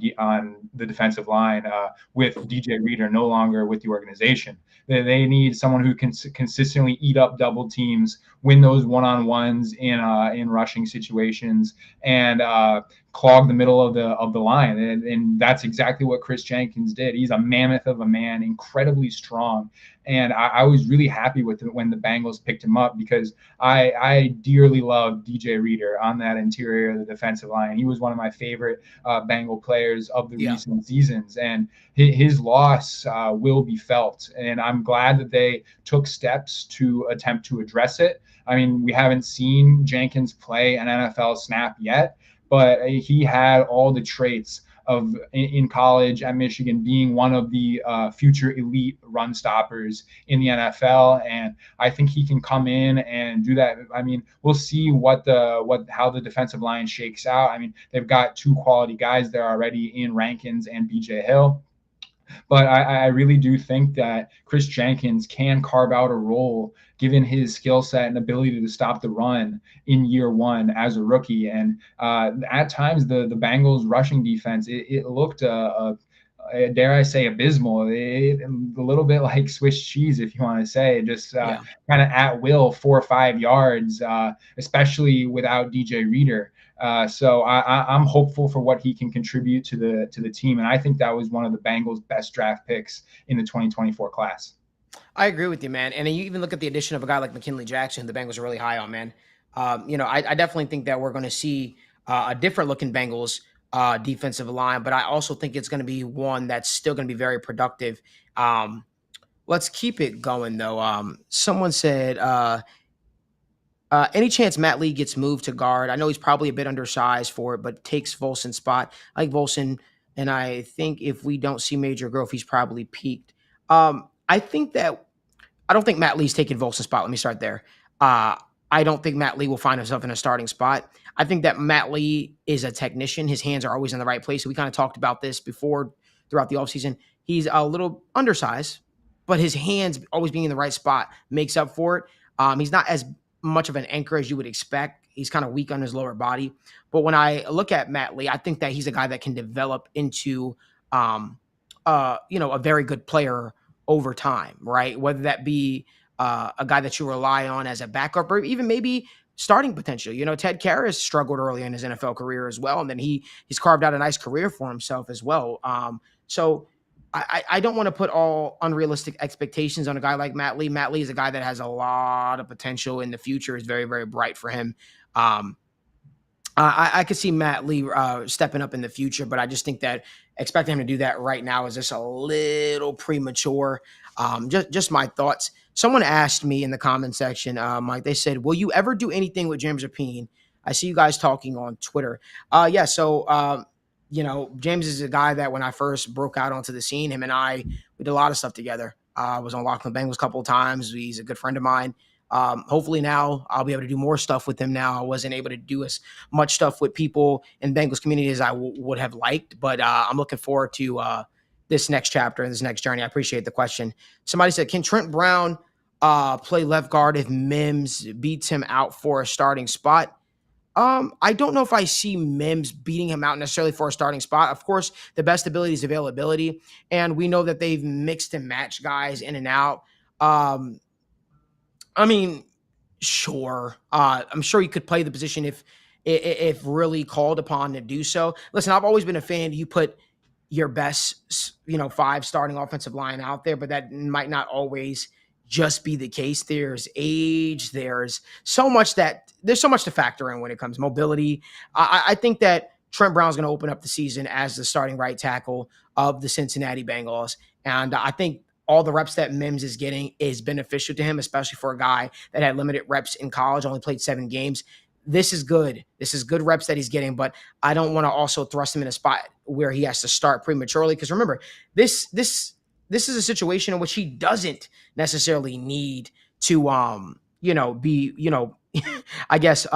the defensive line with DJ Reader no longer with the organization. They need someone who can consistently eat up double teams, win those one-on-ones in rushing situations, and clog the middle of the line, and that's exactly what Chris Jenkins did. He's a mammoth of a man, incredibly strong, and I was really happy with it when the Bengals picked him up because I dearly love DJ Reader on that interior of the defensive line. He was one of my favorite Bengal players of the recent seasons, and his loss will be felt, and I'm glad that they took steps to attempt to address it. I mean, we haven't seen Jenkins play an NFL snap yet, but he had all the traits of in college at Michigan being one of the future elite run stoppers in the NFL, and I think he can come in and do that. I mean, we'll see how the defensive line shakes out. I mean, they've got two quality guys there already in Rankins and BJ Hill. But I really do think that Chris Jenkins can carve out a role given his skill set and ability to stop the run in year one as a rookie. And at times, the Bengals rushing defense, it looked, dare I say, abysmal. A little bit like Swiss cheese, if you want to say, just kind of at will 4 or 5 yards, especially without DJ Reader. So I'm hopeful for what he can contribute to the team, and I think that was one of the Bengals' best draft picks in the 2024 class. I agree with you, man. And you even look at the addition of a guy like McKinley Jackson, the Bengals are really high on, man. I definitely think that we're going to see a different looking Bengals defensive line, but I also think it's going to be one that's still going to be very productive. Let's keep it going, though. Someone said, any chance Matt Lee gets moved to guard? I know he's probably a bit undersized for it, but takes Volson's spot. I like Volson, and I think if we don't see major growth, he's probably peaked. I don't think Matt Lee's taking Volson's spot. Let me start there. I don't think Matt Lee will find himself in a starting spot. I think that Matt Lee is a technician. His hands are always in the right place. So we kind of talked about this before throughout the offseason. He's a little undersized, but his hands always being in the right spot makes up for it. He's not as much of an anchor as you would expect. He's kind of weak on his lower body. But when I look at Matt Lee, I think that he's a guy that can develop into, a very good player over time, right? Whether that be a guy that you rely on as a backup or even maybe starting potential. Ted Karras struggled early in his NFL career as well. And then he's carved out a nice career for himself as well. So I don't want to put all unrealistic expectations on a guy like Matt Lee. Matt Lee is a guy that has a lot of potential in the future. Is very, very bright for him. I could see Matt Lee stepping up in the future, but I just think that expecting him to do that right now is just a little premature. Just my thoughts. Someone asked me in the comment section, Mike, they said, will you ever do anything with James Rapine? I see you guys talking on Twitter. So James is a guy that when I first broke out onto the scene, him and we did a lot of stuff together. I was on Locked On Bengals a couple of times. He's a good friend of mine. Hopefully now I'll be able to do more stuff with him now. I wasn't able to do as much stuff with people in Bengals community as I would have liked, but I'm looking forward to this next chapter and this next journey. I appreciate the question. Somebody said, can Trent Brown play left guard if Mims beats him out for a starting spot? I don't know if I see Mims beating him out necessarily for a starting spot. Of course, the best ability is availability, and we know that they've mixed and matched guys in and out. Sure. I'm sure he could play the position if really called upon to do so. Listen, I've always been a fan. You put your best, 5 starting offensive line out there, but that might not always just be the case. There's age. There's so much to factor in when it comes to mobility. I think that Trent Brown's going to open up the season as the starting right tackle of the Cincinnati Bengals. And I think all the reps that Mims is getting is beneficial to him, especially for a guy that had limited reps in college, only played 7 games. This is good. This is good reps that he's getting, but I don't want to also thrust him in a spot where he has to start prematurely. Because remember, this is a situation in which he doesn't necessarily need to be, I guess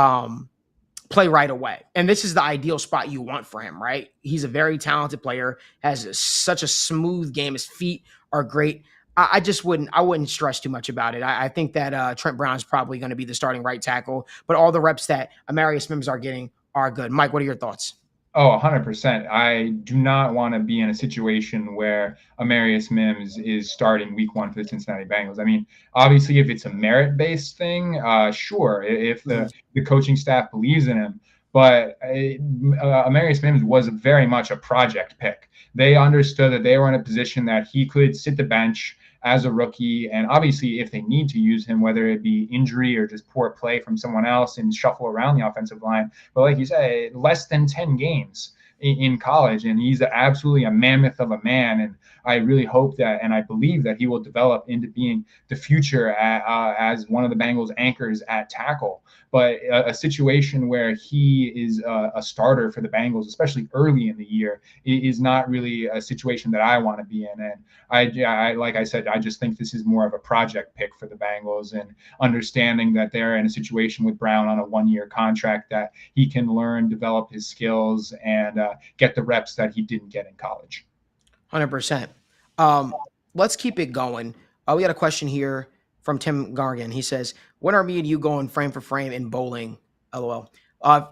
play right away. And this is the ideal spot you want for him, right? He's a very talented player, has such a smooth game. His feet are great. I just wouldn't stress too much about it. I think that Trent Brown is probably going to be the starting right tackle, but all the reps that Amarius Mims are getting are good. Mike, what are your thoughts? Oh, 100%. I do not want to be in a situation where Amarius Mims is starting week 1 for the Cincinnati Bengals. I mean, obviously, if it's a merit-based thing, sure, if the coaching staff believes in him. But Amarius Mims was very much a project pick. They understood that they were in a position that he could sit the bench as a rookie. And obviously, if they need to use him, whether it be injury or just poor play from someone else and shuffle around the offensive line. But like you said, less than 10 games in college, and he's absolutely a mammoth of a man. And I really hope that, and I believe that he will develop into being the future as one of the Bengals anchors at tackle. But a situation where he is a starter for the Bengals, especially early in the year, is not really a situation that I want to be in. And I like I said, I just think this is more of a project pick for the Bengals, and understanding that they're in a situation with Brown on a 1-year contract that he can learn, develop his skills, and get the reps that he didn't get in college. 100%. Let's keep it going. We got a question here from Tim Gargan. He says, when are me and you going frame for frame in bowling? LOL.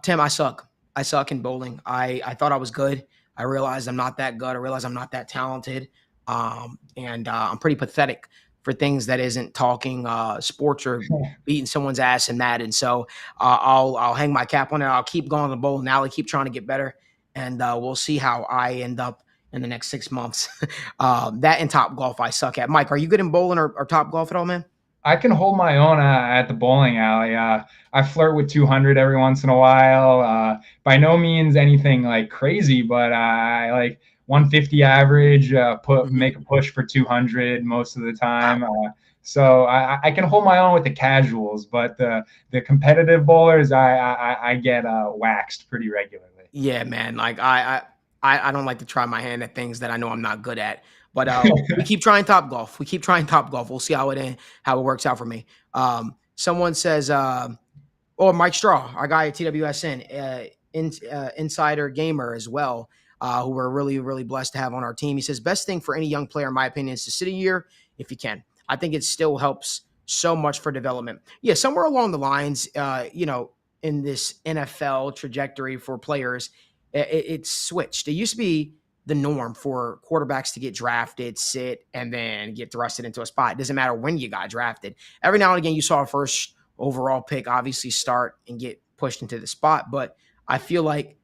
Tim, I suck. I suck in bowling. I thought I was good. I realized I'm not that good. I realized I'm not that talented. And I'm pretty pathetic for things that isn't talking sports or beating someone's ass in Madden. So I'll hang my cap on it. I'll keep going to the bowling alley, keep trying to get better. And we'll see how I end up in the next 6 months. That and Top Golf I suck at. Mike, are you good in bowling or Top Golf at all, man? I can hold my own at the bowling alley. I flirt with 200 every once in a while. By no means anything like crazy, but I like 150 average, make a push for 200 most of the time. So I can hold my own with the casuals, but the competitive bowlers, I get waxed pretty regularly. Yeah, man. Like I don't like to try my hand at things that I know I'm not good at. But we keep trying Top Golf. We'll see how it works out for me. Someone says, Mike Straw, our guy at TWSN, insider gamer as well, who we're really, really blessed to have on our team. He says, best thing for any young player, in my opinion, is to sit a year if you can. I think it still helps so much for development. Yeah, somewhere along the lines, in this NFL trajectory for players, it's switched. It used to be the norm for quarterbacks to get drafted, sit, and then get thrusted into a spot. It doesn't matter when you got drafted. Every now and again, you saw a first overall pick obviously start and get pushed into the spot, but I feel like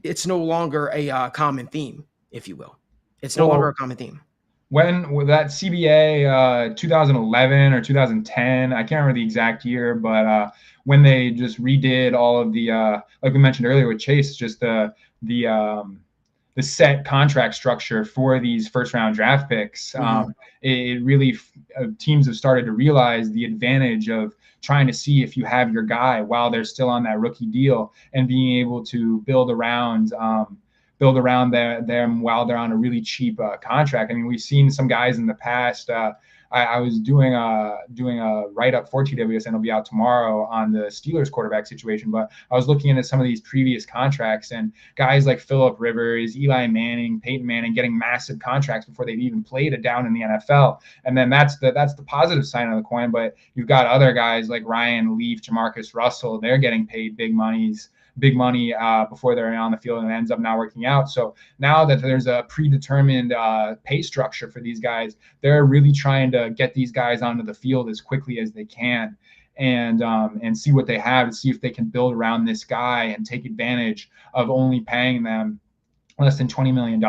it's no longer a common theme, if you will. It's no longer a common theme. When with that CBA 2011 or 2010, I can't remember the exact year, but when they just redid all of the like we mentioned earlier with Chase, just the set contract structure for these first round draft picks, it really teams have started to realize the advantage of trying to see if you have your guy while they're still on that rookie deal, and being able to build around them while they're on a really cheap contract. I mean, we've seen some guys in the past. I was doing a write-up for TWS, and it'll be out tomorrow on the Steelers quarterback situation. But I was looking into some of these previous contracts, and guys like Phillip Rivers, Eli Manning, Peyton Manning getting massive contracts before they've even played it down in the NFL. And then that's the positive side of the coin. But you've got other guys like Ryan Leaf, Jamarcus Russell. They're getting paid big money before they're on the field, and it ends up not working out. So now that there's a predetermined pay structure for these guys, they're really trying to get these guys onto the field as quickly as they can, and see what they have, to see if they can build around this guy and take advantage of only paying them less than $20 million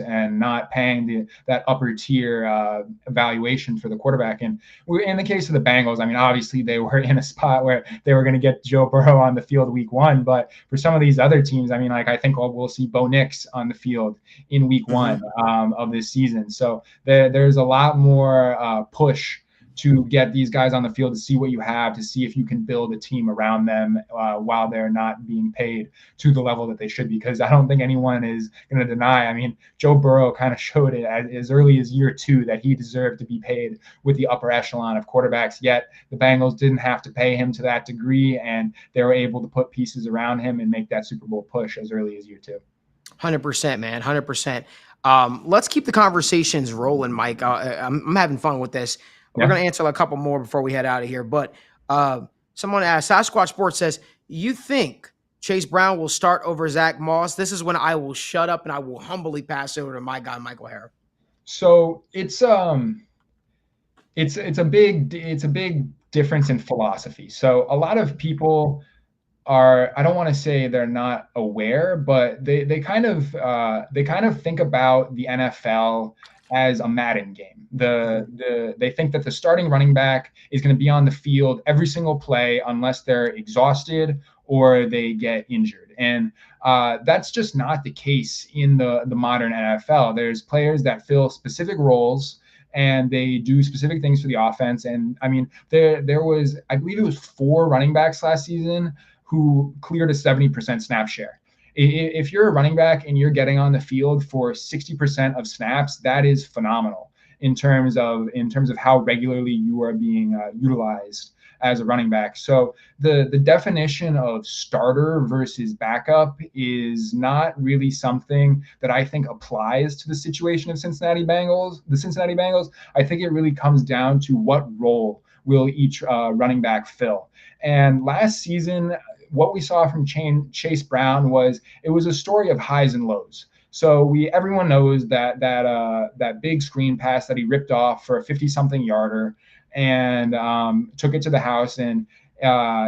and not paying that upper tier valuation for the quarterback. And in the case of the Bengals, I mean, obviously they were in a spot where they were going to get Joe Burrow on the field week 1. But for some of these other teams, I mean, like I think we'll see Bo Nix on the field in week 1 of this season. So there's a lot more push to get these guys on the field, to see what you have, to see if you can build a team around them while they're not being paid to the level that they should be. Because I don't think anyone is going to deny. I mean, Joe Burrow kind of showed it as early as year 2 that he deserved to be paid with the upper echelon of quarterbacks. Yet the Bengals didn't have to pay him to that degree, and they were able to put pieces around him and make that Super Bowl push as early as year 2. 100%, man. 100%. Let's keep the conversations rolling, Mike. I'm having fun with this. We're going to answer a couple more before we head out of here. But someone asked, Sasquatch Sports says, you think Chase Brown will start over Zach Moss? This is when I will shut up and I will humbly pass over to my guy, Michael Hara. So it's a big difference in philosophy. So a lot of people are, I don't want to say they're not aware, but they kind of think about the NFL as a Madden game. They think that the starting running back is going to be on the field every single play unless they're exhausted or they get injured. And that's just not the case in the modern NFL. There's players that fill specific roles and they do specific things for the offense. And I mean, there was, I believe it was 4 running backs last season who cleared a 70% snap share. If you're a running back and you're getting on the field for 60% of snaps, that is phenomenal in terms of how regularly you are being utilized as a running back. So the definition of starter versus backup is not really something that I think applies to the situation of the Cincinnati Bengals. I think it really comes down to what role will each running back fill. And last season, what we saw from Chase Brown was a story of highs and lows. So everyone knows that big screen pass that he ripped off for a 50-something yarder and took it to the house, and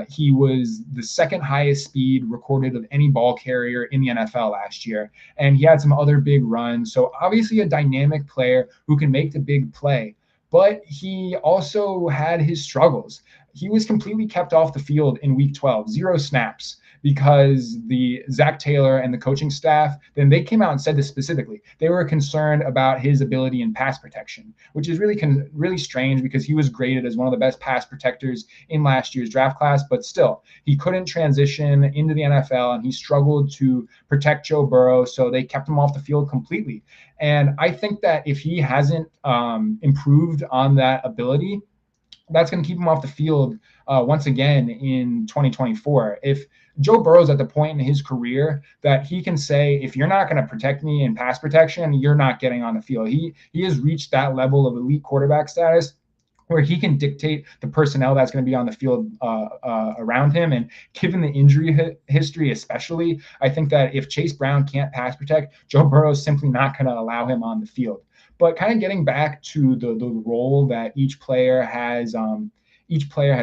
he was the second highest speed recorded of any ball carrier in the NFL last year. And he had some other big runs. So obviously a dynamic player who can make the big play, but he also had his struggles. He was completely kept off the field in week 12, 0 snaps, because the Zach Taylor and the coaching staff, then they came out and said this specifically. They were concerned about his ability in pass protection, which is really strange because he was graded as one of the best pass protectors in last year's draft class, but still, he couldn't transition into the NFL and he struggled to protect Joe Burrow, so they kept him off the field completely. And I think that if he hasn't improved on that ability, that's going to keep him off the field once again in 2024. If Joe Burrow's at the point in his career that he can say, if you're not going to protect me in pass protection, you're not getting on the field. He has reached that level of elite quarterback status where he can dictate the personnel that's going to be on the field around him. And given the injury history especially, I think that if Chase Brown can't pass protect, Joe Burrow is simply not going to allow him on the field. But kind of getting back to the role that each player has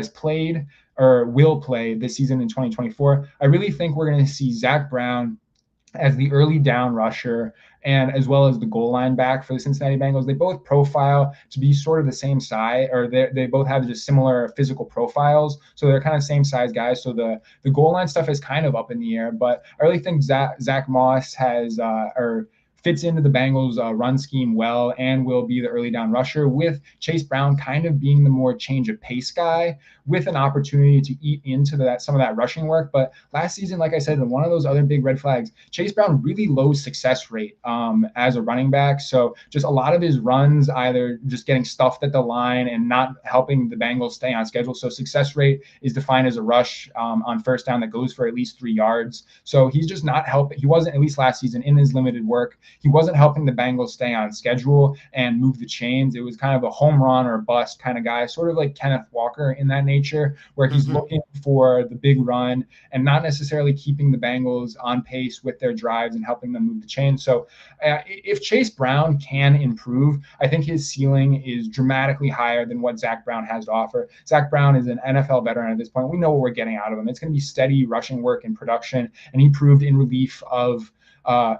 played or will play this season in 2024, I really think we're going to see Zach Brown as the early down rusher and as well as the goal line back for the Cincinnati Bengals. They both profile to be sort of the same size, or they both have just similar physical profiles. So they're kind of same size guys. So the goal line stuff is kind of up in the air, but I really think Zach Moss fits into the Bengals run scheme well and will be the early down rusher, with Chase Brown kind of being the more change of pace guy with an opportunity to eat into some of that rushing work. But last season, like I said, one of those other big red flags, Chase Brown really low success rate as a running back. So just a lot of his runs either just getting stuffed at the line and not helping the Bengals stay on schedule. So success rate is defined as a rush on first down that goes for at least 3 yards. So he's just not helping. He wasn't, at least last season in his limited work, he wasn't helping the Bengals stay on schedule and move the chains. It was kind of a home run or bust kind of guy, sort of like Kenneth Walker in that nature, where he's looking for the big run and not necessarily keeping the Bengals on pace with their drives and helping them move the chains. So if Chase Brown can improve, I think his ceiling is dramatically higher than what Zach Brown has to offer. Zach Brown is an NFL veteran at this point. We know what we're getting out of him. It's going to be steady rushing work and production, and he proved in relief of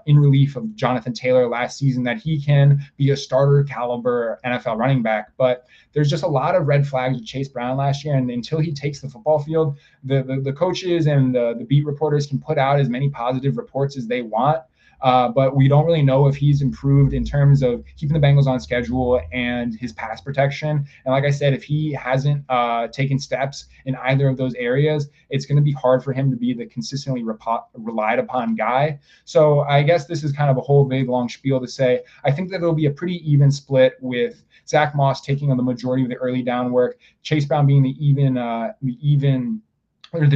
in relief of Jonathan Taylor last season, that he can be a starter caliber NFL running back. But there's just a lot of red flags with Chase Brown last year. And until he takes the football field, the coaches and the beat reporters can put out as many positive reports as they want. But we don't really know if he's improved in terms of keeping the Bengals on schedule and his pass protection. And like I said, if he hasn't taken steps in either of those areas, it's going to be hard for him to be the consistently relied upon guy. So I guess this is kind of a whole big long spiel to say, I think that it'll be a pretty even split, with Zach Moss taking on the majority of the early down work, Chase Brown being the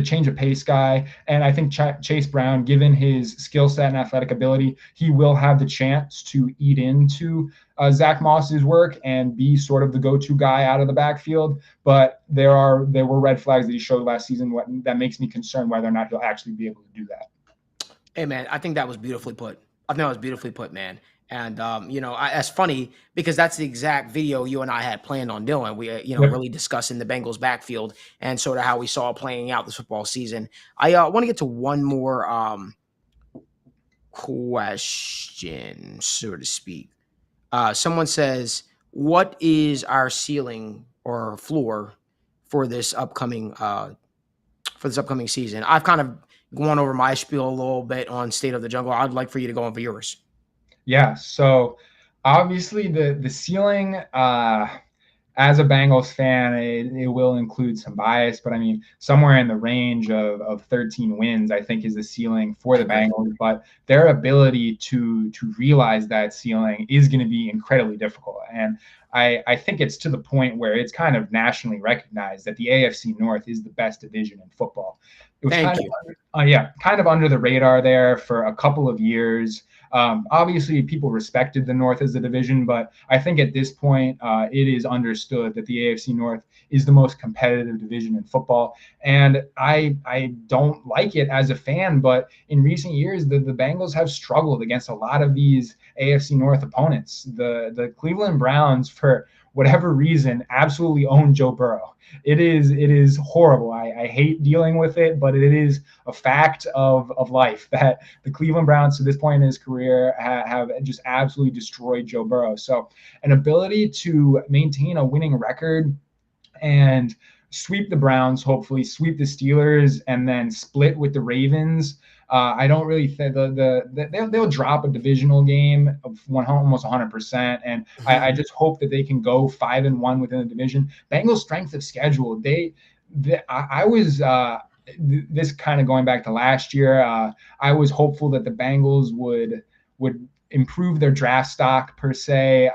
change of pace guy. And I think Chase Brown, given his skill set and athletic ability, he will have the chance to eat into Zach Moss's work and be sort of the go-to guy out of the backfield. But there were red flags that he showed last season that makes me concerned whether or not he'll actually be able to do that. Hey, man, I think that was beautifully put. I think that was beautifully put, man. And, that's funny because that's the exact video you and I had planned on doing. We, really discussing the Bengals backfield and sort of how we saw playing out this football season. I want to get to one more question, so to speak. Someone says, what is our ceiling or floor for this upcoming season? I've kind of gone over my spiel a little bit on State of the Jungle. I'd like for you to go over yours. Yeah, so obviously the ceiling, as a Bengals fan, it will include some bias, but I mean, somewhere in the range of 13 wins, I think, is the ceiling for the Bengals. But their ability to realize that ceiling is going to be incredibly difficult. And I think it's to the point where it's kind of nationally recognized that the AFC North is the best division in football. It was kind of under the radar there for a couple of years. Obviously, people respected the North as a division, but I think at this point, it is understood that the AFC North is the most competitive division in football. And I don't like it as a fan, but in recent years, the Bengals have struggled against a lot of these AFC North opponents. The Cleveland Browns, for whatever reason, absolutely own Joe Burrow. It is horrible. I hate dealing with it, but it is a fact of life that the Cleveland Browns, to this point in his career, have just absolutely destroyed Joe Burrow. So an ability to maintain a winning record and sweep the Browns, hopefully sweep the Steelers, and then split with the Ravens. I don't really think they'll drop a divisional game of almost 100%, and I just hope that they can go 5-1 within the division. Bengals' strength of schedule. I was this kind of going back to last year. I was hopeful that the Bengals would improve their draft stock per se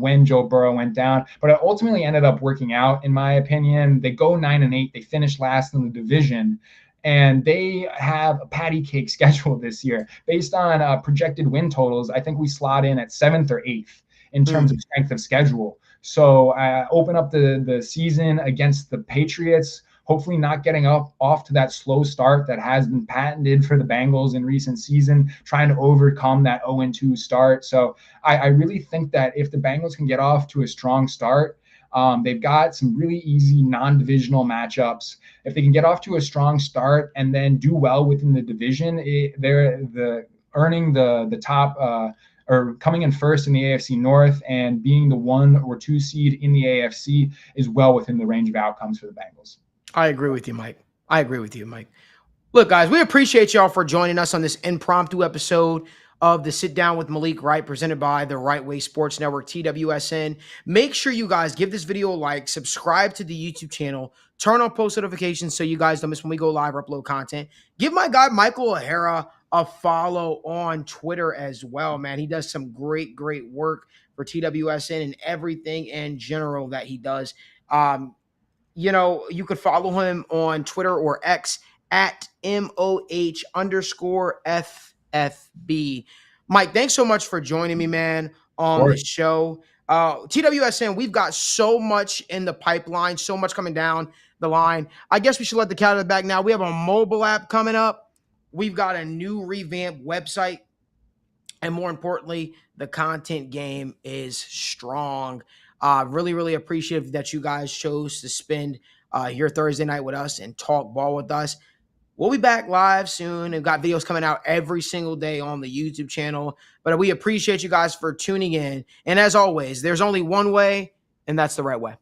when Joe Burrow went down, but it ultimately ended up working out, in my opinion. They go 9-8. They finished last in the division. And they have a patty cake schedule this year. Based on projected win totals, I think we slot in at 7th or 8th in terms of strength of schedule. So open up the season against the Patriots, hopefully not getting off to that slow start that has been patented for the Bengals in recent season, trying to overcome that 0-2 start. So I really think that if the Bengals can get off to a strong start, they've got some really easy non-divisional matchups. If they can get off to a strong start and then do well within the division, they're earning the top or coming in first in the AFC North and being the 1 or 2 seed in the AFC is well within the range of outcomes for the Bengals. I agree with you, Mike. Look, guys, we appreciate y'all for joining us on this impromptu episode of the Sit Down with Malik Wright, presented by the Right Way Sports Network, TWSN. Make sure you guys give this video a like, subscribe to the YouTube channel, turn on post notifications so you guys don't miss when we go live or upload content. Give my guy Michael O'Hara a follow on Twitter as well, man. He does some great work for TWSN and everything in general that he does. You could follow him on Twitter or X at MOH_FFB. Mike, thanks so much for joining me, man, on the show. TWSN, we've got so much in the pipeline, so much coming down the line. I guess we should let the cat out of the bag now. We have a mobile app coming up. We've got a new revamped website. And more importantly, the content game is strong. Really appreciative that you guys chose to spend your Thursday night with us and talk ball with us. We'll be back live soon. We've got videos coming out every single day on the YouTube channel. But we appreciate you guys for tuning in. And as always, there's only one way, and that's the right way.